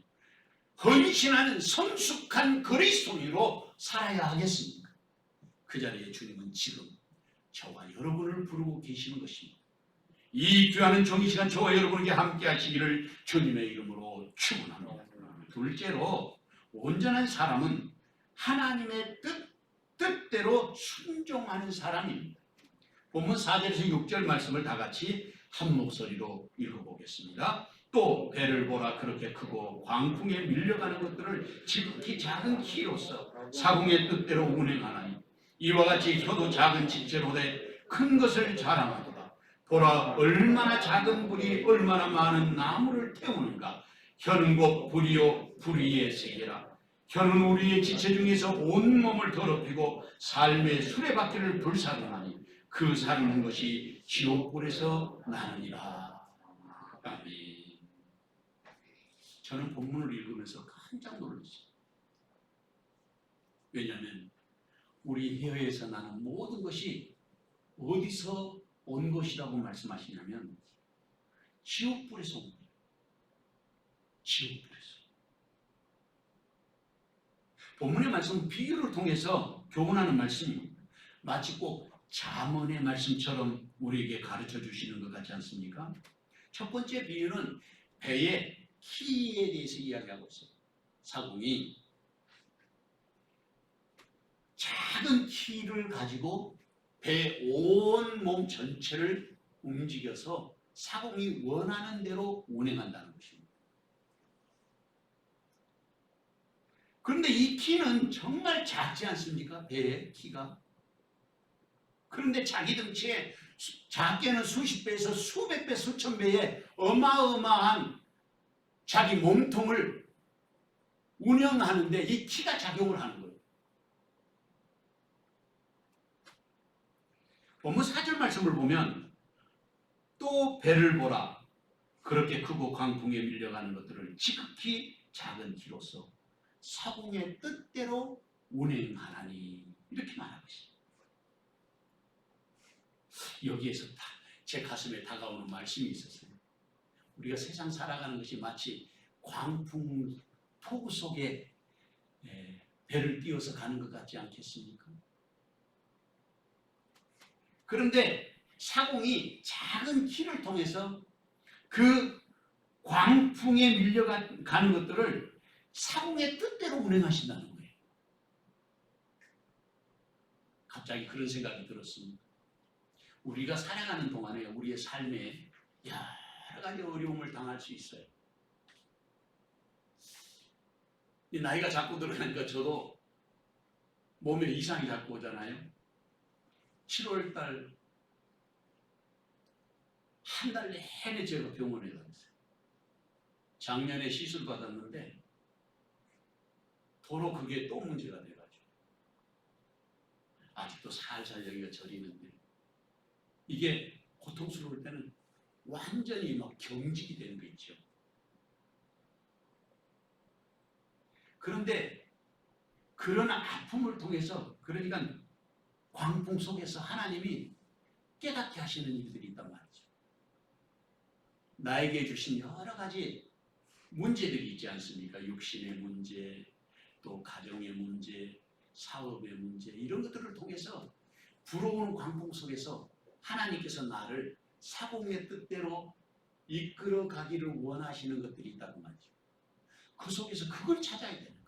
헌신하는 성숙한 그리스도인으로 살아야 하겠습니까? 그 자리에 주님은 지금 저와 여러분을 부르고 계시는 것입니다. 이 귀하는 종이 시간 저와 여러분에게 함께 하시기를 주님의 이름으로 축원합니다. 둘째로 온전한 사람은 하나님의 뜻대로 순종하는 사람입니다. 본문 4절에서 6절 말씀을 다 같이 한 목소리로 읽어보겠습니다. 또 배를 보라 그렇게 크고 광풍에 밀려가는 것들을 지극히 작은 키로서 사공의 뜻대로 운행하나니 이와 같이 혀도 작은 지체로 돼 큰 것을 자랑하도다. 보라 얼마나 작은 불이 얼마나 많은 나무를 태우는가. 혀는 곧 불이요 불의의 세계라. 혀는 우리의 지체 중에서 온몸을 더럽히고 삶의 수레바퀴를 불사르나니 그 사르는 것이 지옥불에서 나느니라. 아멘. 저는 본문을 읽으면서 깜짝 놀랐어요. 왜냐하면 우리 혀에서 나는 모든 것이 어디서 온 것이라고 말씀하시냐면 지옥불에서 온 거예요. 지옥불에서. 본문의 말씀은 비유를 통해서 교훈하는 말씀입니다. 마치 꼭 잠언의 말씀처럼 우리에게 가르쳐 주시는 것 같지 않습니까? 첫 번째 비유는 배의 키에 대해서 이야기하고 있어요. 사공이 작은 키를 가지고 배 온 몸 전체를 움직여서 사공이 원하는 대로 운행한다는 것입니다. 그런데 이 키는 정말 작지 않습니까? 배의 키가. 그런데 자기 덩치에 작게는 수십 배에서 수백 배, 수천 배의 어마어마한 자기 몸통을 운영하는데 이 키가 작용을 하는 거예요. 본문 4절 말씀을 보면 또 배를 보라 그렇게 크고 광풍에 밀려가는 것들을 지극히 작은 키로서 사공의 뜻대로 운행하나니 이렇게 말하고 있습니다. 여기에서 제 가슴에 다가오는 말씀이 있었어요. 우리가 세상 살아가는 것이 마치 광풍 폭우 속에 배를 띄워서 가는 것 같지 않겠습니까? 그런데 사공이 작은 키를 통해서 그 광풍에 밀려가는 것들을 사공의 뜻대로 운행하신다는 거예요. 갑자기 그런 생각이 들었습니다. 우리가 살아가는 동안에 우리의 삶에 여러 가지 어려움을 당할 수 있어요. 이 나이가 자꾸 들어가니까 저도 몸에 이상이 자꾸 오잖아요. 7월달 한 달 내내 제가 병원에 갔어요. 작년에 시술 받았는데 도로 그게 또 문제가 돼가지고 아직도 살살 여기가 저리는데 이게 고통스러울 때는 완전히 막 경직이 되는 거 있죠. 그런데 그런 아픔을 통해서 그러니까 광풍 속에서 하나님이 깨닫게 하시는 일들이 있단 말이죠. 나에게 주신 여러 가지 문제들이 있지 않습니까? 육신의 문제, 또 가정의 문제, 사업의 문제 이런 것들을 통해서 불어오는 광풍 속에서 하나님께서 나를 사공의 뜻대로 이끌어 가기를 원하시는 것들이 있다고 말이죠. 그 속에서 그걸 찾아야 되는 거예요.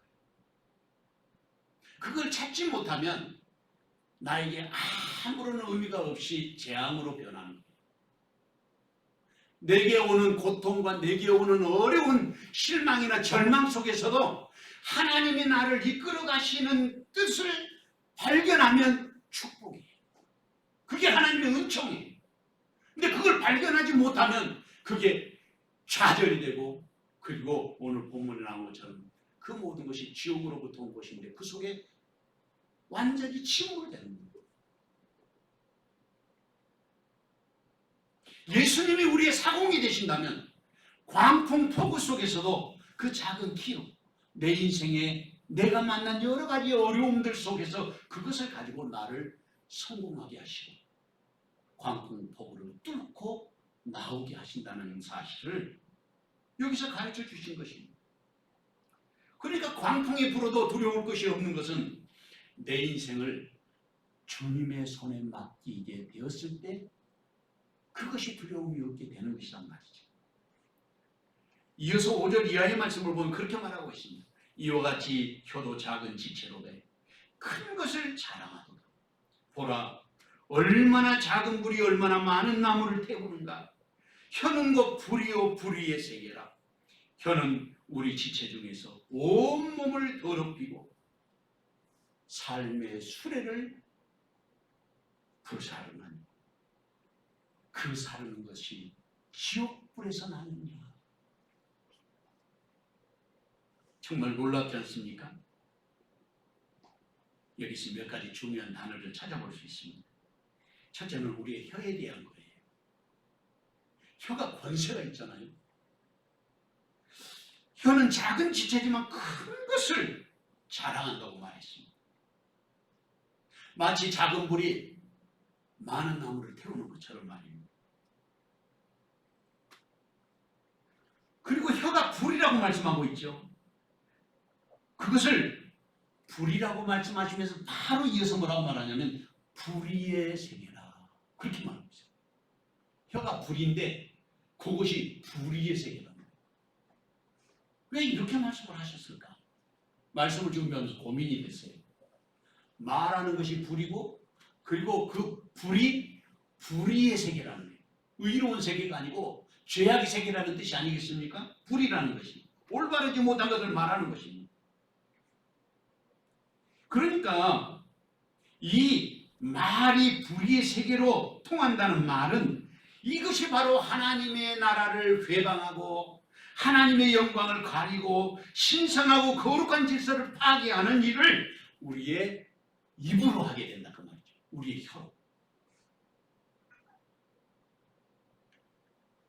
그걸 찾지 못하면 나에게 아무런 의미가 없이 재앙으로 변하는 거예요. 내게 오는 고통과 내게 오는 어려운 실망이나 절망 속에서도 하나님이 나를 이끌어 가시는 뜻을 발견하면 축복이에요. 그게 하나님의 은총이에요. 근데 그걸 발견하지 못하면 그게 좌절이 되고 그리고 오늘 본문에 나온 것처럼 그 모든 것이 지옥으로부터 온 것인데 그 속에 완전히 침몰되는 거예요. 예수님이 우리의 사공이 되신다면 광풍 폭우 속에서도 그 작은 기로 내 인생에 내가 만난 여러 가지 어려움들 속에서 그것을 가지고 나를 성공하게 하시고 광풍 폭우를 뚫고 나오게 하신다는 사실을 여기서 가르쳐 주신 것입니다. 그러니까 광풍이 불어도 두려울 것이 없는 것은 내 인생을 주님의 손에 맡기게 되었을 때 그것이 두려움이 없게 되는 것이란 말이죠. 이어서 5절 이하의 말씀을 보면 그렇게 말하고 있습니다. 이와 같이 혀도 작은 지체로 큰 것을 자랑하도다. 보라, 얼마나 작은 불이 얼마나 많은 나무를 태우는가. 혀는 곧 불이요 불의의 세계라. 혀는 우리 지체 중에서 온몸을 더럽히고 삶의 수레를 불사르는 그 사르는 것이 지옥불에서 나느냐. 정말 놀랍지 않습니까? 여기서 몇 가지 중요한 단어를 찾아볼 수 있습니다. 첫째는 우리의 혀에 대한 거예요. 혀가 권세가 있잖아요. 혀는 작은 지체지만 큰 것을 자랑한다고 말했습니다. 마치 작은 불이 많은 나무를 태우는 것처럼 말입니다. 그리고 혀가 불이라고 말씀하고 있죠. 그것을 불이라고 말씀하시면서 바로 이어서 뭐라고 말하냐면 불의의 세계라. 그렇게 말하고 있어요. 혀가 불인데 그것이 불의의 세계다. 왜 이렇게 말씀을 하셨을까? 말씀을 준비하면서 고민이 됐어요. 말하는 것이 불이고 그리고 그 불이 불의의 세계라는 거예요. 의로운 세계가 아니고 죄악의 세계라는 뜻이 아니겠습니까? 불이라는 것이 올바르지 못한 것을 말하는 것입니다. 그러니까 이 말이 불의의 세계로 통한다는 말은 이것이 바로 하나님의 나라를 회방하고 하나님의 영광을 가리고 신성하고 거룩한 질서를 파괴하는 일을 우리의 입으로 하게 된다 그 말이죠. 우리의 혀로.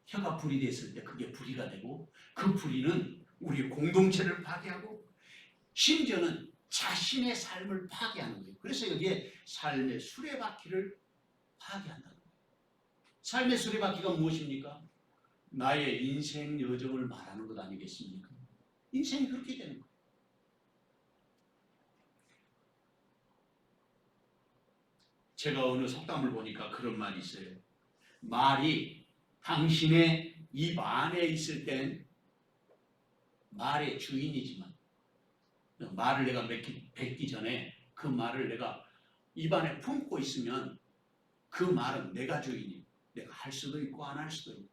혀가 불이 됐을 때 그게 불의가 되고 그 불의는 우리 공동체를 파괴하고 심지어는 자신의 삶을 파괴하는 거예요. 그래서 여기에 삶의 수레바퀴를 파괴한다는 거예요. 삶의 수레바퀴가 무엇입니까? 나의 인생 여정을 말하는 것 아니겠습니까? 인생이 그렇게 되는 거예요. 제가 어느 속담을 보니까 그런 말이 있어요. 말이 당신의 입 안에 있을 땐 말의 주인이지만 말을 내가 뱉기 전에 그 말을 내가 입 안에 품고 있으면 그 말은 내가 주인이에요. 내가 할 수도 있고 안 할 수도 있고.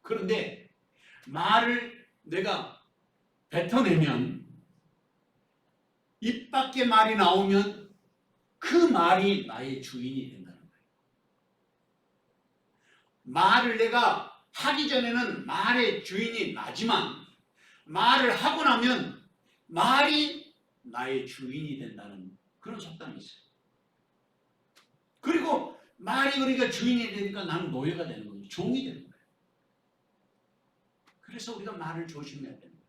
그런데 말을 내가 뱉어내면 입 밖에 말이 나오면 그 말이 나의 주인이 된다는 거예요. 말을 내가 하기 전에는 말의 주인이 나지만 말을 하고 나면 말이 나의 주인이 된다는 그런 속담이 있어요. 그리고 말이 그러니까 주인이 되니까 나는 노예가 되는 거예요. 종이 되는 거예요. 그래서 우리가 말을 조심해야 됩니다.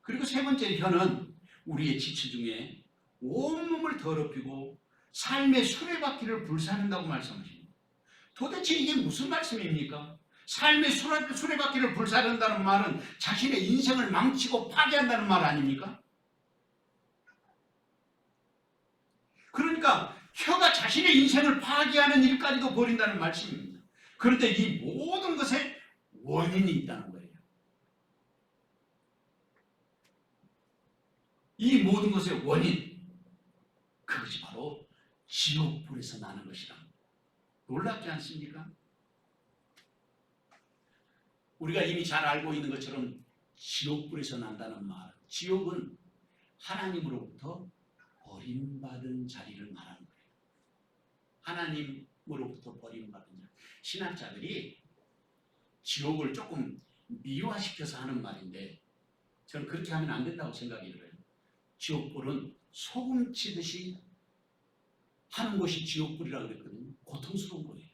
그리고 세 번째 혀는 우리의 지체 중에 온몸을 더럽히고 삶의 수레바퀴를 불사른다고 말씀하십니다. 도대체 이게 무슨 말씀입니까? 삶의 수레바퀴를 불사른다는 말은 자신의 인생을 망치고 파괴한다는 말 아닙니까? 그러니까 혀가 자신의 인생을 파괴하는 일까지도 벌인다는 말씀입니다. 그런데 이 모든 것에 원인이 있다는 거예요. 이 모든 것의 원인, 그것이 바로 지옥불에서 나는 것이라. 놀랍지 않습니까? 우리가 이미 잘 알고 있는 것처럼 지옥불에서 난다는 말, 지옥은 하나님으로부터 버림받은 자리를 말하는 거예요. 하나님으로부터 버림받은 자리. 신학자들이 지옥을 조금 미화시켜서 하는 말인데 저는 그렇게 하면 안 된다고 생각이 들어요. 지옥불은 소금 치듯이 하는 것이 지옥불이라고 그랬거든요. 고통스러운 거예요.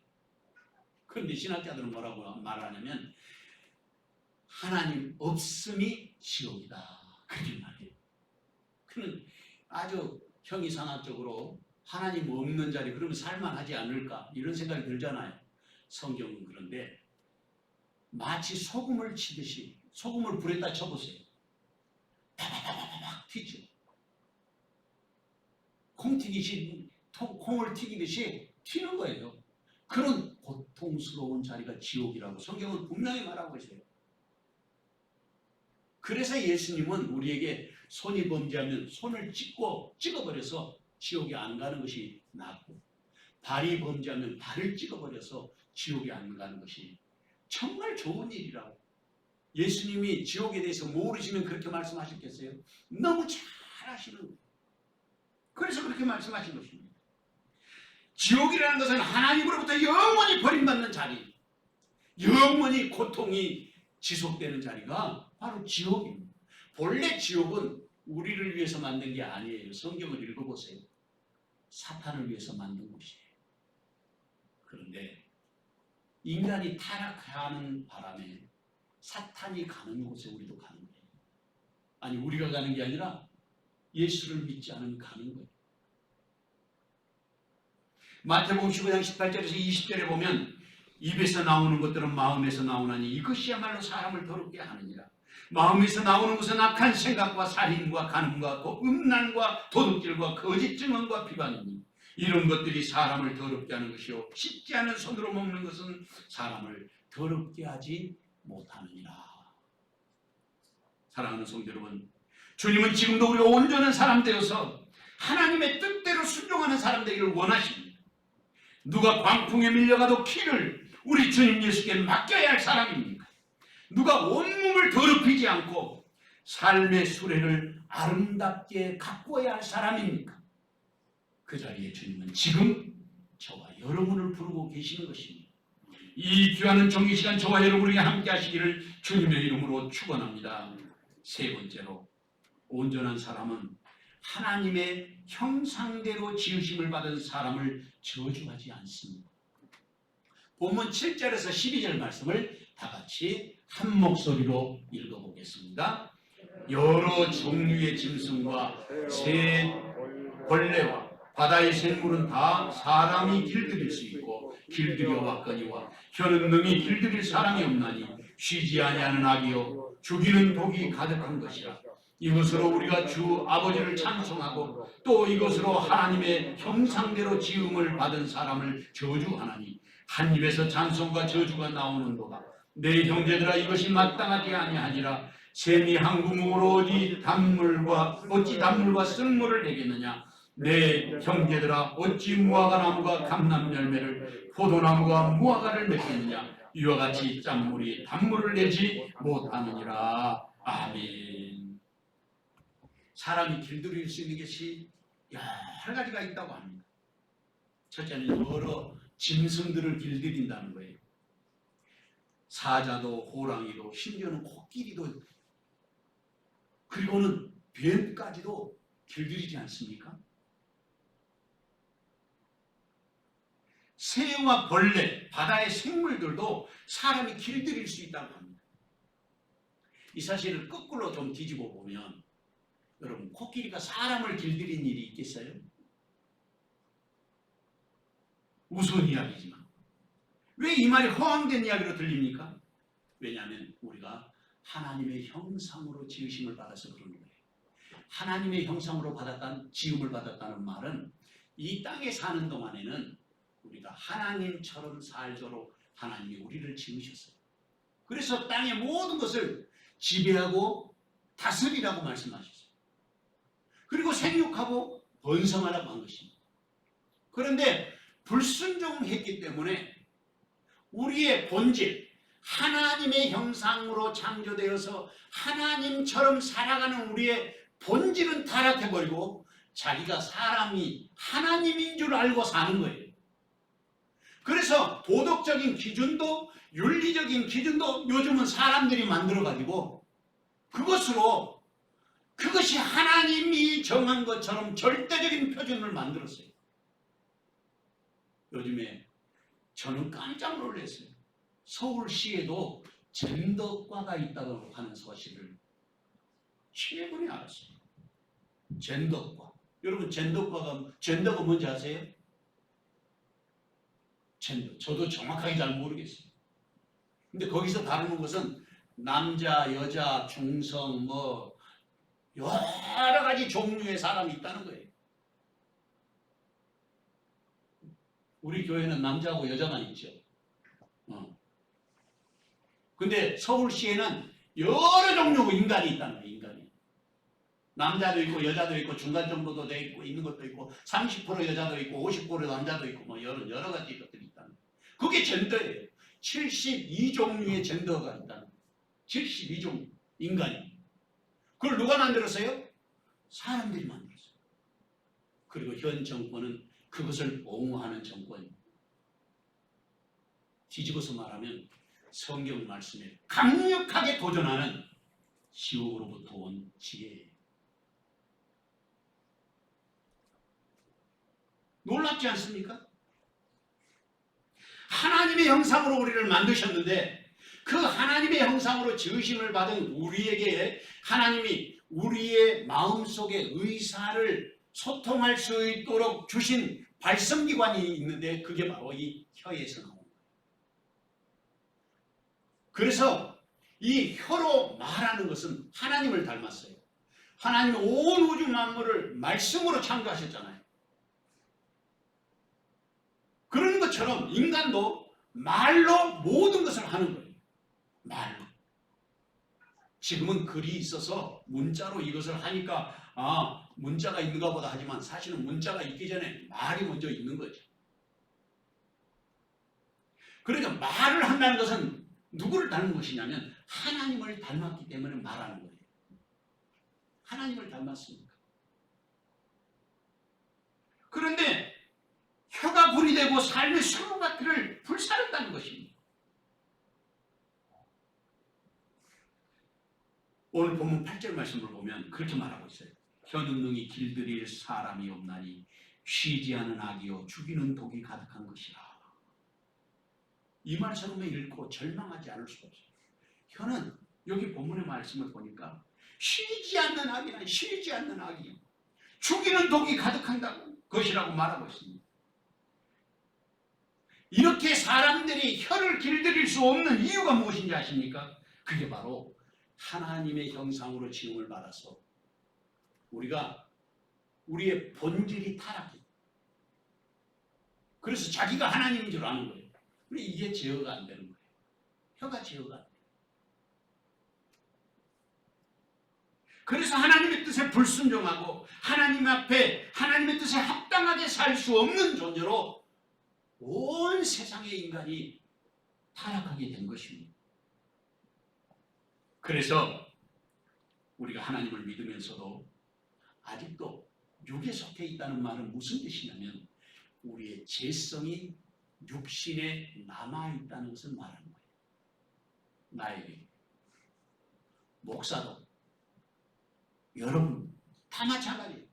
그런데 신학자들은 뭐라고 말하냐면 하나님 없음이 지옥이다. 그렇게 말해요. 그는 아주 형이상학적으로 하나님 없는 자리 그러면 살만하지 않을까 이런 생각이 들잖아요. 성경은 그런데 마치 소금을 치듯이 소금을 불에다 쳐보세요. 팍팍팍팍 튀죠. 콩을 튀기듯이 튀는 거예요. 그런 고통스러운 자리가 지옥이라고 성경은 분명히 말하고 있어요. 그래서 예수님은 우리에게 손이 범죄하면 손을 찍어버려서 지옥에 안 가는 것이 낫고 발이 범죄하면 발을 찍어버려서 지옥에 안 가는 것이 정말 좋은 일이라고. 예수님이 지옥에 대해서 모르시면 그렇게 말씀하셨겠어요? 너무 잘 아시는 거예요. 그래서 그렇게 말씀하신 것입니다. 지옥이라는 것은 하나님으로부터 영원히 버림받는 자리, 영원히 고통이 지속되는 자리가 바로 지옥입니다. 본래 지옥은 우리를 위해서 만든 게 아니에요. 성경을 읽어보세요. 사탄을 위해서 만든 곳이에요. 그런데 인간이 타락하는 바람에 사탄이 가는 곳에 우리도 가는 거예요. 아니 우리가 가는 게 아니라 예수를 믿지 않으면 가는 거예요. 마태복음 15장 18절에서 20절에 보면 입에서 나오는 것들은 마음에서 나오나니 이것이야말로 사람을 더럽게 하느니라. 마음에서 나오는 것은 악한 생각과 살인과 간음과 음란과 도둑질과 거짓 증언과 비방이니 이런 것들이 사람을 더럽게 하는 것이요 씻지 않은 손으로 먹는 것은 사람을 더럽게 하지 못하느니라. 사랑하는 성도 여러분, 주님은 지금도 우리가 온전한 사람 되어서 하나님의 뜻대로 순종하는 사람 되기를 원하십니다. 누가 광풍에 밀려가도 키를 우리 주님 예수께 맡겨야 할 사람입니까? 누가 온몸을 더럽히지 않고 삶의 수레를 아름답게 가꾸어야 할 사람입니까? 그 자리에 주님은 지금 저와 여러분을 부르고 계시는 것입니다. 이 귀한 정기시간 저와 여러분에게 함께 하시기를 주님의 이름으로 축원합니다. 세 번째로 온전한 사람은 하나님의 형상대로 지으심을 받은 사람을 저주하지 않습니다. 본문 7절에서 12절 말씀을 다 같이 한 목소리로 읽어보겠습니다. 여러 종류의 짐승과 새 벌레와 바다의 생물은 다 사람이 길들일 수 있고 길들여 왔거니와 혀는 능히 길들일 사람이 없나니 쉬지 아니하는 악이요 죽이는 독이 가득한 것이라. 이것으로 우리가 주 아버지를 찬송하고 또 이것으로 하나님의 형상대로 지음을 받은 사람을 저주하나니 한 입에서 찬송과 저주가 나오는도다. 내 형제들아 이것이 마땅하지 아니하니라. 샘이 한 구멍으로 어찌 단물과 쓴물을 내겠느냐. 내 형제들아 어찌 무화과 나무가 감람 열매를 포도나무가 무화과를 맺겠느냐. 이와 같이 짠물이 단물을 내지 못하느니라. 아멘. 사람이 길들일 수 있는 것이 여러 가지가 있다고 합니다. 첫째는 여러 짐승들을 길들인다는 거예요. 사자도 호랑이도 심지어는 코끼리도, 그리고는 뱀까지도 길들이지 않습니까? 새와 벌레, 바다의 생물들도 사람이 길들일 수 있다고 합니다. 이 사실을 거꾸로 좀 뒤집어 보면 여러분, 코끼리가 사람을 길들인 일이 있겠어요? 우스운 이야기지만 왜 이 말이 허황된 이야기로 들립니까? 왜냐하면 우리가 하나님의 형상으로 지으심을 받아서 그런 거예요. 하나님의 형상으로 지음을 받았다는 말은 이 땅에 사는 동안에는 우리가 하나님처럼 살도록 하나님이 우리를 지으셨어요. 그래서 땅의 모든 것을 지배하고 다스리라고 말씀하셨어요. 그리고 생육하고 번성하라고 한 것입니다. 그런데 불순종했기 때문에 우리의 본질, 하나님의 형상으로 창조되어서 하나님처럼 살아가는 우리의 본질은 타락해버리고 자기가 사람이 하나님인 줄 알고 사는 거예요. 그래서 도덕적인 기준도 윤리적인 기준도 요즘은 사람들이 만들어가지고 그것이 하나님이 정한 것처럼 절대적인 표준을 만들었어요. 요즘에 저는 깜짝 놀랐어요. 서울시에도 젠더과가 있다고 하는 사실을 최근에 알았어요. 젠더과. 여러분, 젠더가 뭔지 아세요? 젠더. 저도 정확하게 잘 모르겠어요. 근데 거기서 다루는 것은 남자, 여자, 중성, 여러 가지 종류의 사람이 있다는 거예요. 우리 교회는 남자하고 여자만 있죠. 근데 서울시에는 여러 종류 인간이 있다는 거예요. 인간이. 남자도 있고 여자도 있고 중간 정도도 돼 있고 있는 것도 있고 30% 여자도 있고 50% 남자도 있고 여러 가지 것들이 있다는 거예요. 그게 젠더예요. 72종류의 젠더가 있다는 거예요. 72종 인간이. 그걸 누가 만들었어요? 사람들이 만들었어요. 그리고 현 정권은 그것을 옹호하는 정권입니다. 뒤집어서 말하면 성경 말씀에 강력하게 도전하는 지옥으로부터 온 지혜예요. 놀랍지 않습니까? 하나님의 형상으로 우리를 만드셨는데 그 하나님의 형상으로 지으심을 받은 우리에게 하나님이 우리의 마음속의 의사를 소통할 수 있도록 주신 발성기관이 있는데 그게 바로 이 혀에서 나옵니다. 그래서 이 혀로 말하는 것은 하나님을 닮았어요. 하나님이 온 우주 만물을 말씀으로 창조하셨잖아요. 그런 것처럼 인간도 말로 모든 것을 하는 거예요. 말로. 지금은 글이 있어서 문자로 이것을 하니까 문자가 있는가 보다 하지만 사실은 문자가 있기 전에 말이 먼저 있는 거죠. 그러니까 말을 한다는 것은 누구를 닮은 것이냐면 하나님을 닮았기 때문에 말하는 거예요. 하나님을 닮았으니까. 그런데 혀가 불이 되고 삶의 수로바퀴를 불사른다는 것입니다. 오늘 본문 8절 말씀을 보면 그렇게 말하고 있어요. 혀는 능히 길들일 사람이 없나니 쉬지 않은 악이요 죽이는 독이 가득한 것이라. 이 말씀을 읽고 절망하지 않을 수가 없어요. 혀는 여기 본문의 말씀을 보니까 쉬지 않는 악이나 쉬지 않는 악이요 죽이는 독이 가득한 것이라고 말하고 있습니다. 이렇게 사람들이 혀를 길들일 수 없는 이유가 무엇인지 아십니까? 그게 바로 하나님의 형상으로 지음을 받아서 우리가 우리의 본질이 타락해. 그래서 자기가 하나님인 줄 아는 거예요. 근데 이게 제어가 안 되는 거예요. 혀가 제어가 안 돼요. 그래서 하나님의 뜻에 불순종하고 하나님 앞에 하나님의 뜻에 합당하게 살 수 없는 존재로 온 세상의 인간이 타락하게 된 것입니다. 그래서 우리가 하나님을 믿으면서도 아직도 육에 속해 있다는 말은 무슨 뜻이냐면 우리의 죄성이 육신에 남아있다는 것을 말하는 거예요. 나에게 목사도 여러분 다 마찬가지예요.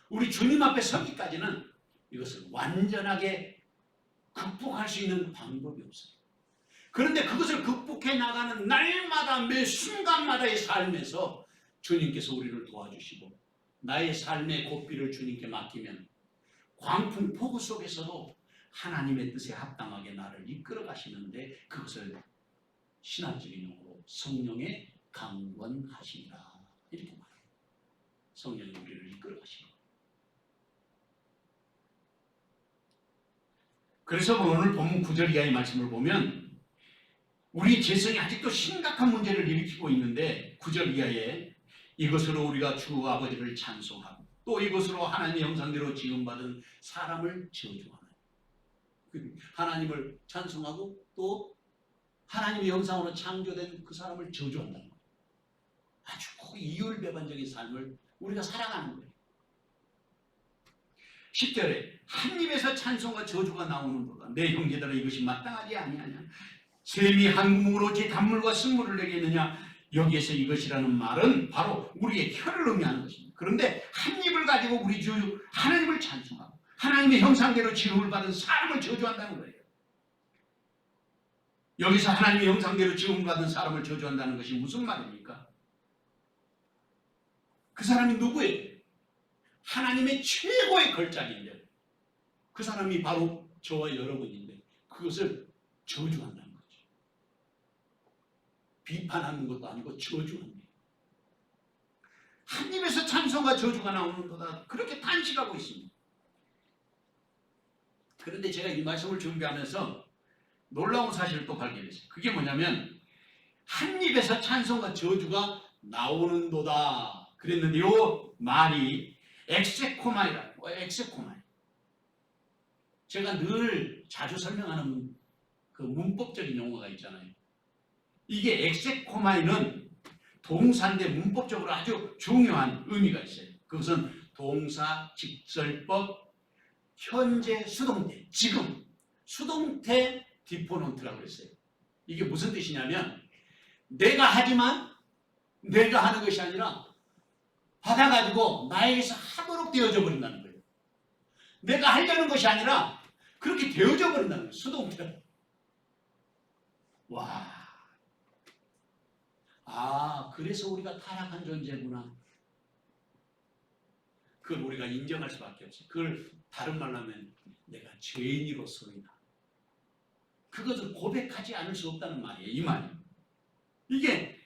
우리 주님 앞에 서기까지는 이것을 완전하게 극복할 수 있는 방법이 없어요. 그런데 그것을 극복해 나가는 날마다 매 순간마다의 삶에서 주님께서 우리를 도와주시고 나의 삶의 고삐를 주님께 맡기면 광풍 폭우 속에서도 하나님의 뜻에 합당하게 나를 이끌어 가시는데 그것을 신학적인 용어로 성령의 강권하시니라 이렇게 말해요. 성령이 우리를 이끌어 가시는 거예요. 그래서 오늘 본문 9절 이하의 말씀을 보면 우리 재성이 아직도 심각한 문제를 일으키고 있는데 9절 이하에 이것으로 우리가 주 아버지를 찬송하고 또 이것으로 하나님의 형상대로 지음받은 사람을 저주하는 하나님을 찬송하고 또 하나님의 형상으로 창조된 그 사람을 저주한다는 거예요. 아주 이율배반적인 삶을 우리가 살아가는 거예요. 10절에 한 입에서 찬송과 저주가 나오는 거다. 내 형제들아 이것이 마땅하지 아니하냐. 샘이 한 구멍으로 제 단물과 쓴물을 내겠느냐. 여기에서 이것이라는 말은 바로 우리의 혀를 의미하는 것입니다. 그런데 한 입을 가지고 우리 주 하나님을 찬송하고 하나님의 형상대로 지음을 받은 사람을 저주한다는 거예요. 여기서 하나님의 형상대로 지음을 받은 사람을 저주한다는 것이 무슨 말입니까? 그 사람이 누구예요? 하나님의 최고의 걸작인데 그 사람이 바로 저와 여러분인데 그것을 저주한다는 거죠. 비판하는 것도 아니고 저주하는 거예요. 한 입에서 찬송과 저주가 나오는 거다. 그렇게 탄식하고 있습니다. 그런데 제가 이 말씀을 준비하면서 놀라운 사실을 또 발견했어요. 그게 뭐냐면 한 입에서 찬송과 저주가 나오는도다 그랬는데 이 말이 엑세코마이라는 거예요. 엑세코마이. 제가 늘 자주 설명하는 그 문법적인 용어가 있잖아요. 이게 엑세코마이는 동사인데 문법적으로 아주 중요한 의미가 있어요. 그것은 동사, 직설법, 현재, 수동태, 지금, 수동태 디포넌트라고 그랬어요. 이게 무슨 뜻이냐면 내가 하지만 내가 하는 것이 아니라 받아가지고 나에게서 하도록 되어져 버린다는 거예요. 내가 하려는 것이 아니라 그렇게 되어져 버린다는 거예요. 수동태로. 와. 아, 그래서 우리가 타락한 존재구나. 그걸 우리가 인정할 수밖에 없어요. 그걸 다른 말로 하면 내가 죄인으로서이다. 그것을 고백하지 않을 수 없다는 말이에요. 이 말이. 이게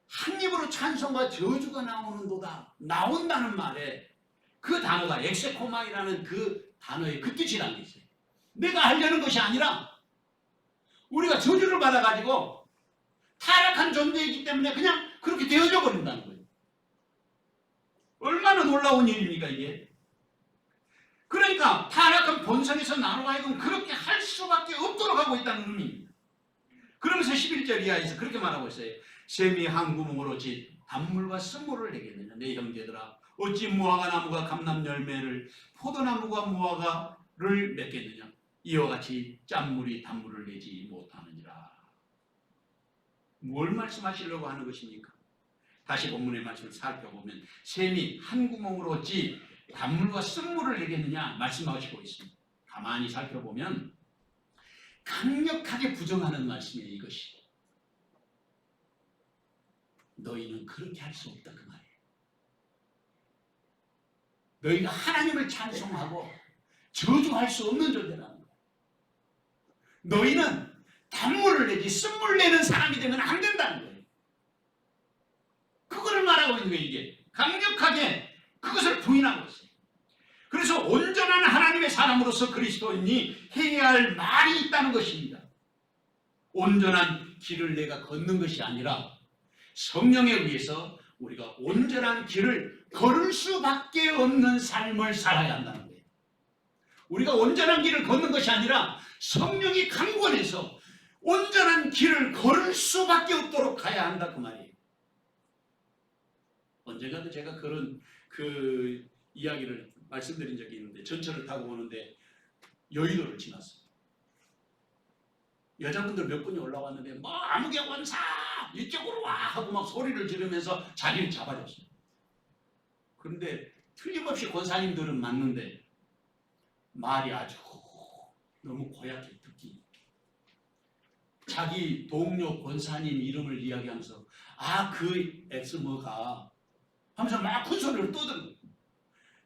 한 입으로 찬송과 저주가 나오는도다. 나온다는 말에 그 단어가 엑세코마이라는 그 단어의 그 뜻이라는 게 있어요. 내가 하려는 것이 아니라 우리가 저주를 받아가지고 타락한 존재이기 때문에 그냥 그렇게 되어져 버린다는 거예요. 얼마나 놀라운 일입니까 이게. 그러니까 타락한 본성에서 나로 하여금 그렇게 할 수밖에 없도록 하고 있다는 의미입니다. 그러면서 11절 이하에서 그렇게 말하고 있어요. 샘이 한 구멍으로 지 단물과 쓴물을 내겠느냐. 내 형제들아 어찌 무화과 나무가 감람 열매를 포도나무가 무화과를 맺겠느냐. 이와 같이 짠물이 단물을 내지 못하느니라. 뭘 말씀하시려고 하는 것입니까? 다시 본문의 말씀을 살펴보면 샘이 한 구멍으로 지 단물과 쓴물을 내겠느냐 말씀하시고 있습니다. 가만히 살펴보면 강력하게 부정하는 말씀이에요. 이것이. 너희는 그렇게 할 수 없다 그 말이에요. 너희가 하나님을 찬송하고 저주할 수 없는 존재라는 거예요. 너희는 단물을 내지 쓴물 내는 사람이 되면 안 된다는 거예요. 그거를 말하고 있는 거예요. 이게 강력하게 그것을 부인하고 있어요. 그래서 온전한 하나님의 사람으로서 그리스도인이 해야 할 말이 있다는 것입니다. 온전한 길을 내가 걷는 것이 아니라 성령에 의해서 우리가 온전한 길을 걸을 수밖에 없는 삶을 살아야 한다는 거예요. 우리가 온전한 길을 걷는 것이 아니라 성령이 강권해서 온전한 길을 걸을 수밖에 없도록 가야 한다 그 말이에요. 언젠가도 제가 그런 그 이야기를 말씀드린 적이 있는데 전철을 타고 오는데 여의도를 지났어요. 여자분들 몇 분이 올라왔는데 아무개 원사 이쪽으로 와 하고 막 소리를 지르면서 자리를 잡아줬어요. 그런데 틀림없이 권사님들은 맞는데 말이 아주 너무 고약해 듣기. 자기 동료 권사님 이름을 이야기하면서 그 엑스머가 하면서 막 큰 소리를 떠드는.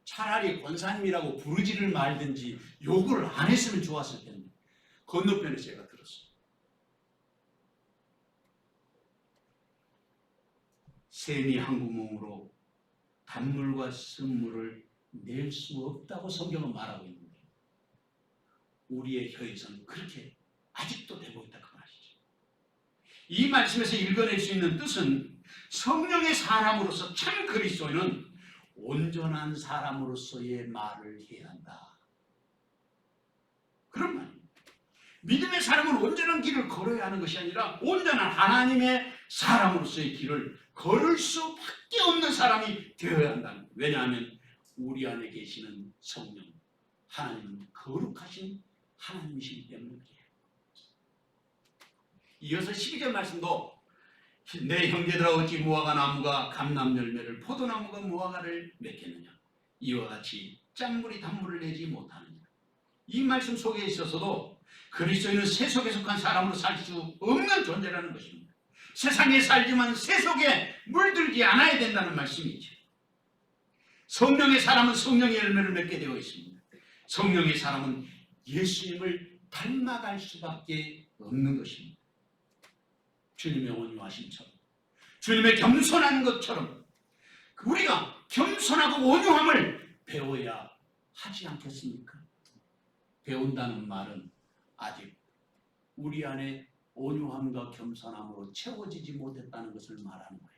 차라리 권사님이라고 부르지를 말든지 욕을 안 했으면 좋았을 텐데 건너편에 제가 들었어요. 샘이 한 구멍으로 단물과 쓴물을 낼 수 없다고 성경은 말하고 있는데 우리의 혀에서는 그렇게 아직도 되고 있다 그 말이죠. 이 말씀에서 읽어낼 수 있는 뜻은 성령의 사람으로서 참 그리스도인은 온전한 사람으로서의 말을 해야 한다. 그런 말입니다. 믿음의 사람은 온전한 길을 걸어야 하는 것이 아니라 온전한 하나님의 사람으로서의 길을 걸을 수밖에 없는 사람이 되어야 한다는 거예요. 왜냐하면 우리 안에 계시는 성령, 하나님은 거룩하신 하나님이시기 때문에 그래요. 이어서 12절 말씀도 내 형제들아 어찌 무화과 나무가 감람 열매를 포도나무가 무화과를 맺겠느냐 이와 같이 짠물이 단물을 내지 못하느냐. 이 말씀 속에 있어서도 그리스도인은 세속에 속한 사람으로 살 수 없는 존재라는 것입니다. 세상에 살지만 세속에 물들지 않아야 된다는 말씀이죠. 성령의 사람은 성령의 열매를 맺게 되어 있습니다. 성령의 사람은 예수님을 닮아갈 수밖에 없는 것입니다. 주님의 온유하심처럼, 주님의 겸손한 것처럼 우리가 겸손하고 온유함을 배워야 하지 않겠습니까? 배운다는 말은 아직 우리 안에 온유함과 겸손함으로 채워지지 못했다는 것을 말하는 거예요.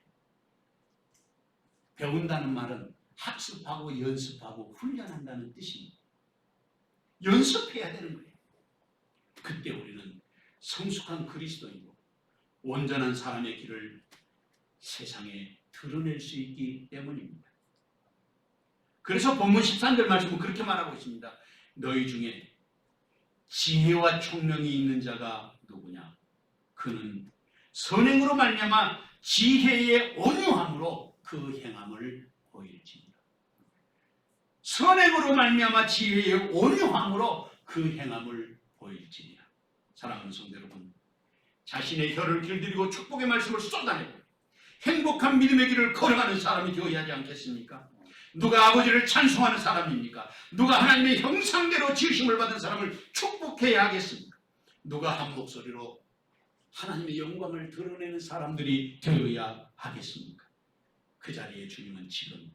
배운다는 말은 학습하고 연습하고 훈련한다는 뜻입니다. 연습해야 되는 거예요. 그때 우리는 성숙한 그리스도이고 온전한 사람의 길을 세상에 드러낼 수 있기 때문입니다. 그래서 본문 13절 말씀은 그렇게 말하고 있습니다. 너희 중에 지혜와 총명이 있는 자가 누구냐? 그는 선행으로 말미암아 지혜의 온유함으로 그 행함을 보일지니라. 선행으로 말미암아 지혜의 온유함으로 그 행함을 보일지니라. 사랑하는 성도 여러분, 자신의 혀를 길들이고 축복의 말씀을 쏟아내고 행복한 믿음의 길을 걸어가는 사람이 되어야 하지 않겠습니까? 누가 아버지를 찬송하는 사람입니까? 누가 하나님의 형상대로 지으심을 받은 사람을 축복해야 하겠습니까? 누가 한 목소리로 하나님의 영광을 드러내는 사람들이 되어야 하겠습니까? 그 자리에 주님은 지금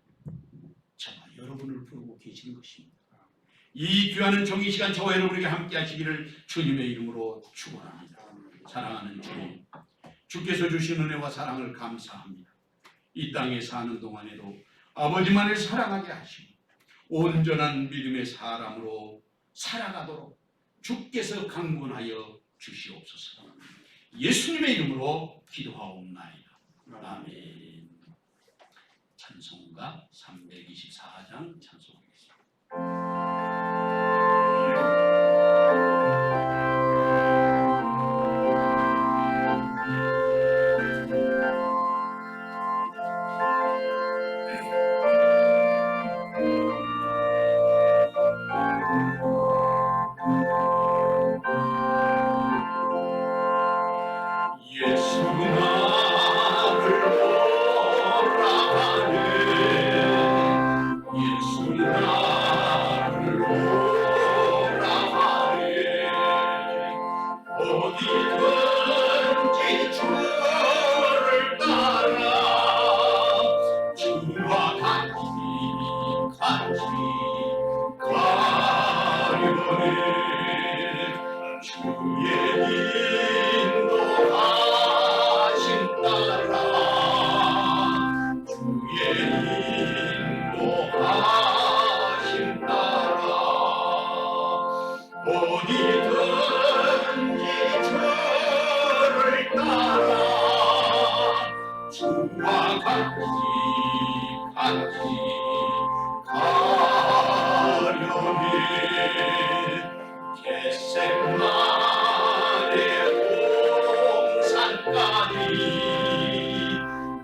저와 여러분을 부르고 계시는 것입니다. 이 귀한 종이 시간 저와 여러분에게 함께 하시기를 주님의 이름으로 축원합니다. 사랑하는 주님, 주께서 주신 은혜와 사랑을 감사합니다. 이 땅에 사는 동안에도 아버지만을 사랑하게 하시고 온전한 믿음의 사람으로 살아가도록 주께서 강권하여 주시옵소서. 예수님의 이름으로 기도하옵나이다. 아멘. 찬송가 324장 찬송하겠습니다.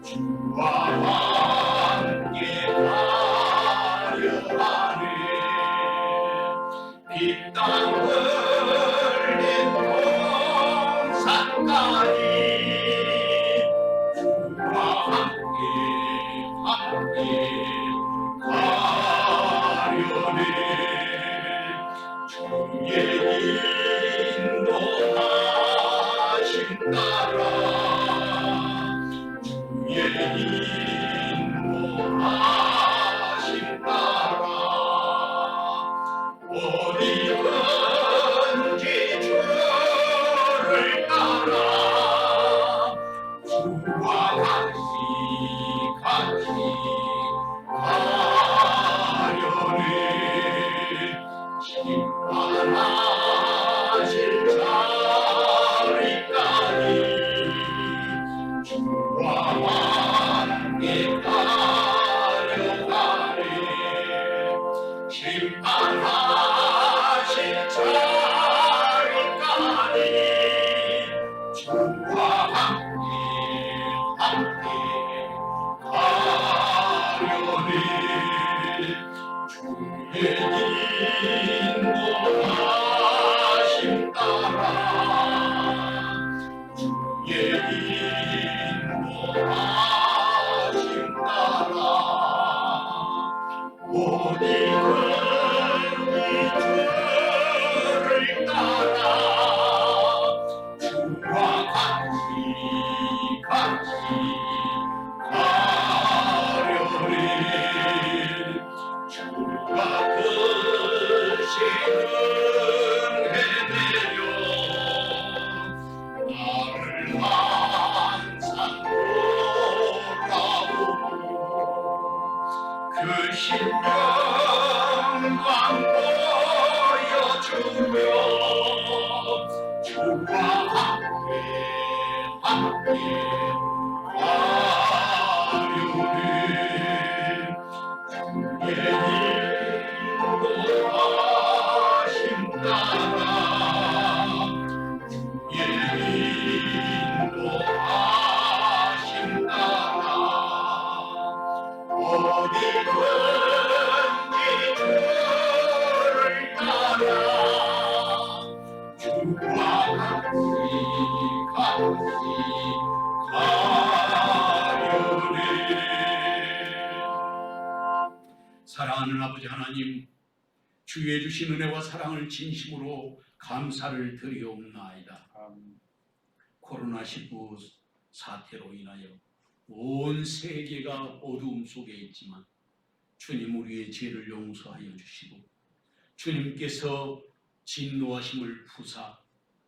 주와 함께 주와 함께 가려네. 주의 인도하심 따라 주의 인도하심 따라 어디든지 주를 따라 주와 같이 가려네. 심판하실 자리까지 주와 함께 가려가네. 심판하실 자리까지 주와 함께 가려네. 주의 인도하심 따라 주의 인도하심 따라 어디든지 주를 따라 주와 같이 가려네. 주가 크신 은혜 내려 나를 항상 돌아오고 그 신령광 보여주며 주와 함께 가려네. 주의 인도하심 따라 주의 인도하심 따라 어디든지 주를 따라 주와 같이 가려네. 사랑하는 아버지 하나님, 주의 주신 은혜와 사랑을 진심으로 감사를 드리옵나이다. 코로나19 사태로 인하여 온 세계가 어두움 속에 있지만 주님 우리의 죄를 용서하여 주시고 주님께서 진노하심을 푸사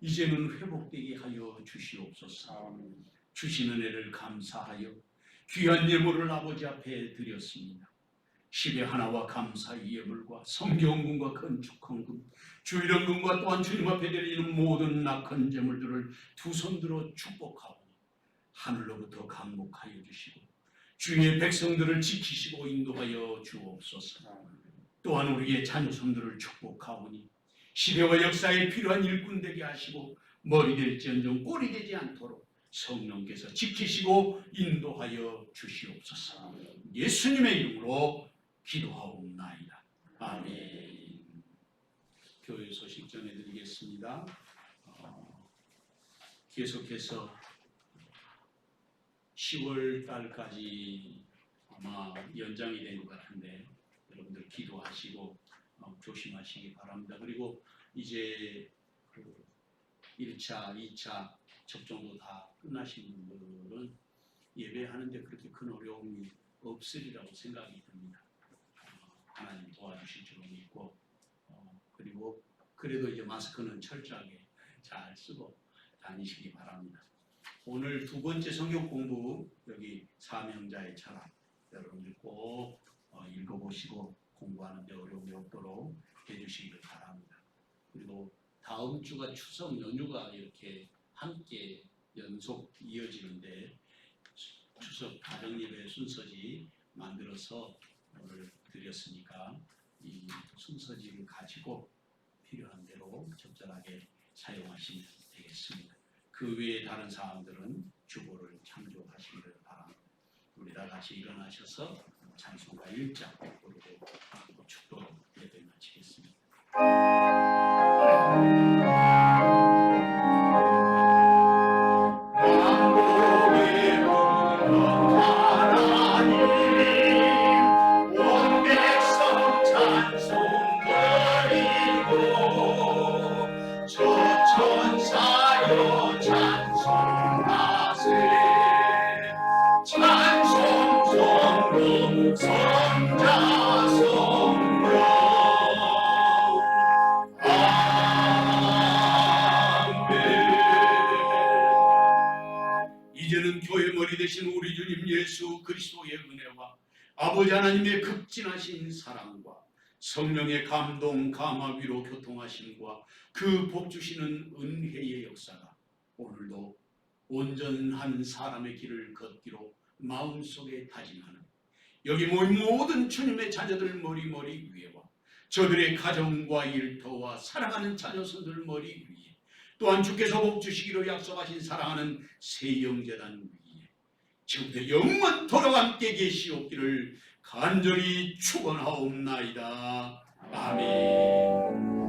이제는 회복되게 하여 주시옵소서. 주신 은혜를 감사하여 귀한 예물을 아버지 앞에 드렸습니다. 10의 하나와 감사의 예물과 성경금과 건축헌금, 주일헌금과 또한 주님 앞에 드리는 모든 낙헌 제물들을 두 손 들어 축복하오니 하늘로부터 강복하여 주시고 주의 백성들을 지키시고 인도하여 주옵소서. 또한 우리의 자녀손들을 축복하오니 시대와 역사에 필요한 일꾼 되게 하시고 머리 될지언정 꼴이 되지 않도록 성령께서 지키시고 인도하여 주시옵소서. 예수님의 이름으로 기도하옵나이다. 아멘. 교회 소식 전해드리겠습니다. 계속해서 10월 달까지 아마 연장이 된 것 같은데 여러분들 기도하시고 조심하시기 바랍니다. 그리고 이제 1차, 2차 접종도 다 끝나신 분들은 예배하는데 그렇게 큰 어려움이 없으리라고 생각이 듭니다. 하나님 도와주실 줄 믿고 그리고 그래도 이제 마스크는 철저하게 잘 쓰고 다니시기 바랍니다. 오늘 두 번째 성경 공부 여기 사명자의 철학 여러분들 꼭 읽어보시고 공부하는데 어려움이 없도록 해주시기를 바랍니다. 그리고 다음 주가 추석 연휴가 이렇게 함께 연속 이어지는데 추석 가정예배 순서지 만들어서 오늘 드렸으니까 이 순서지를 가지고 필요한 대로 적절하게 사용하시면 되겠습니다. 그 외에 다른 사항들은 주보를 참조하시기를 바랍니다. 우리 다 같이 일어나셔서 찬송가 1장 부르고 축도 예배 마치겠습니다. 성자 성령 아멘. 이제는 교회 머리 되신 우리 주님 예수 그리스도의 은혜와 아버지 하나님의 극진하신 사랑과 성령의 감동, 감화, 위로, 교통하심과 그 복 주시는 은혜의 역사가 오늘도 온전한 사람의 길을 걷기로 마음속에 다짐하는 여기 모인 모든 주님의 자녀들 머리 위에와 저들의 가정과 일터와 사랑하는 자녀손들 머리 위에 또한 주께서 복 주시기로 약속하신 사랑하는 세영재단 위에 지금부터 영원토록 함께 계시옵기를 간절히 축원하옵나이다. 아멘.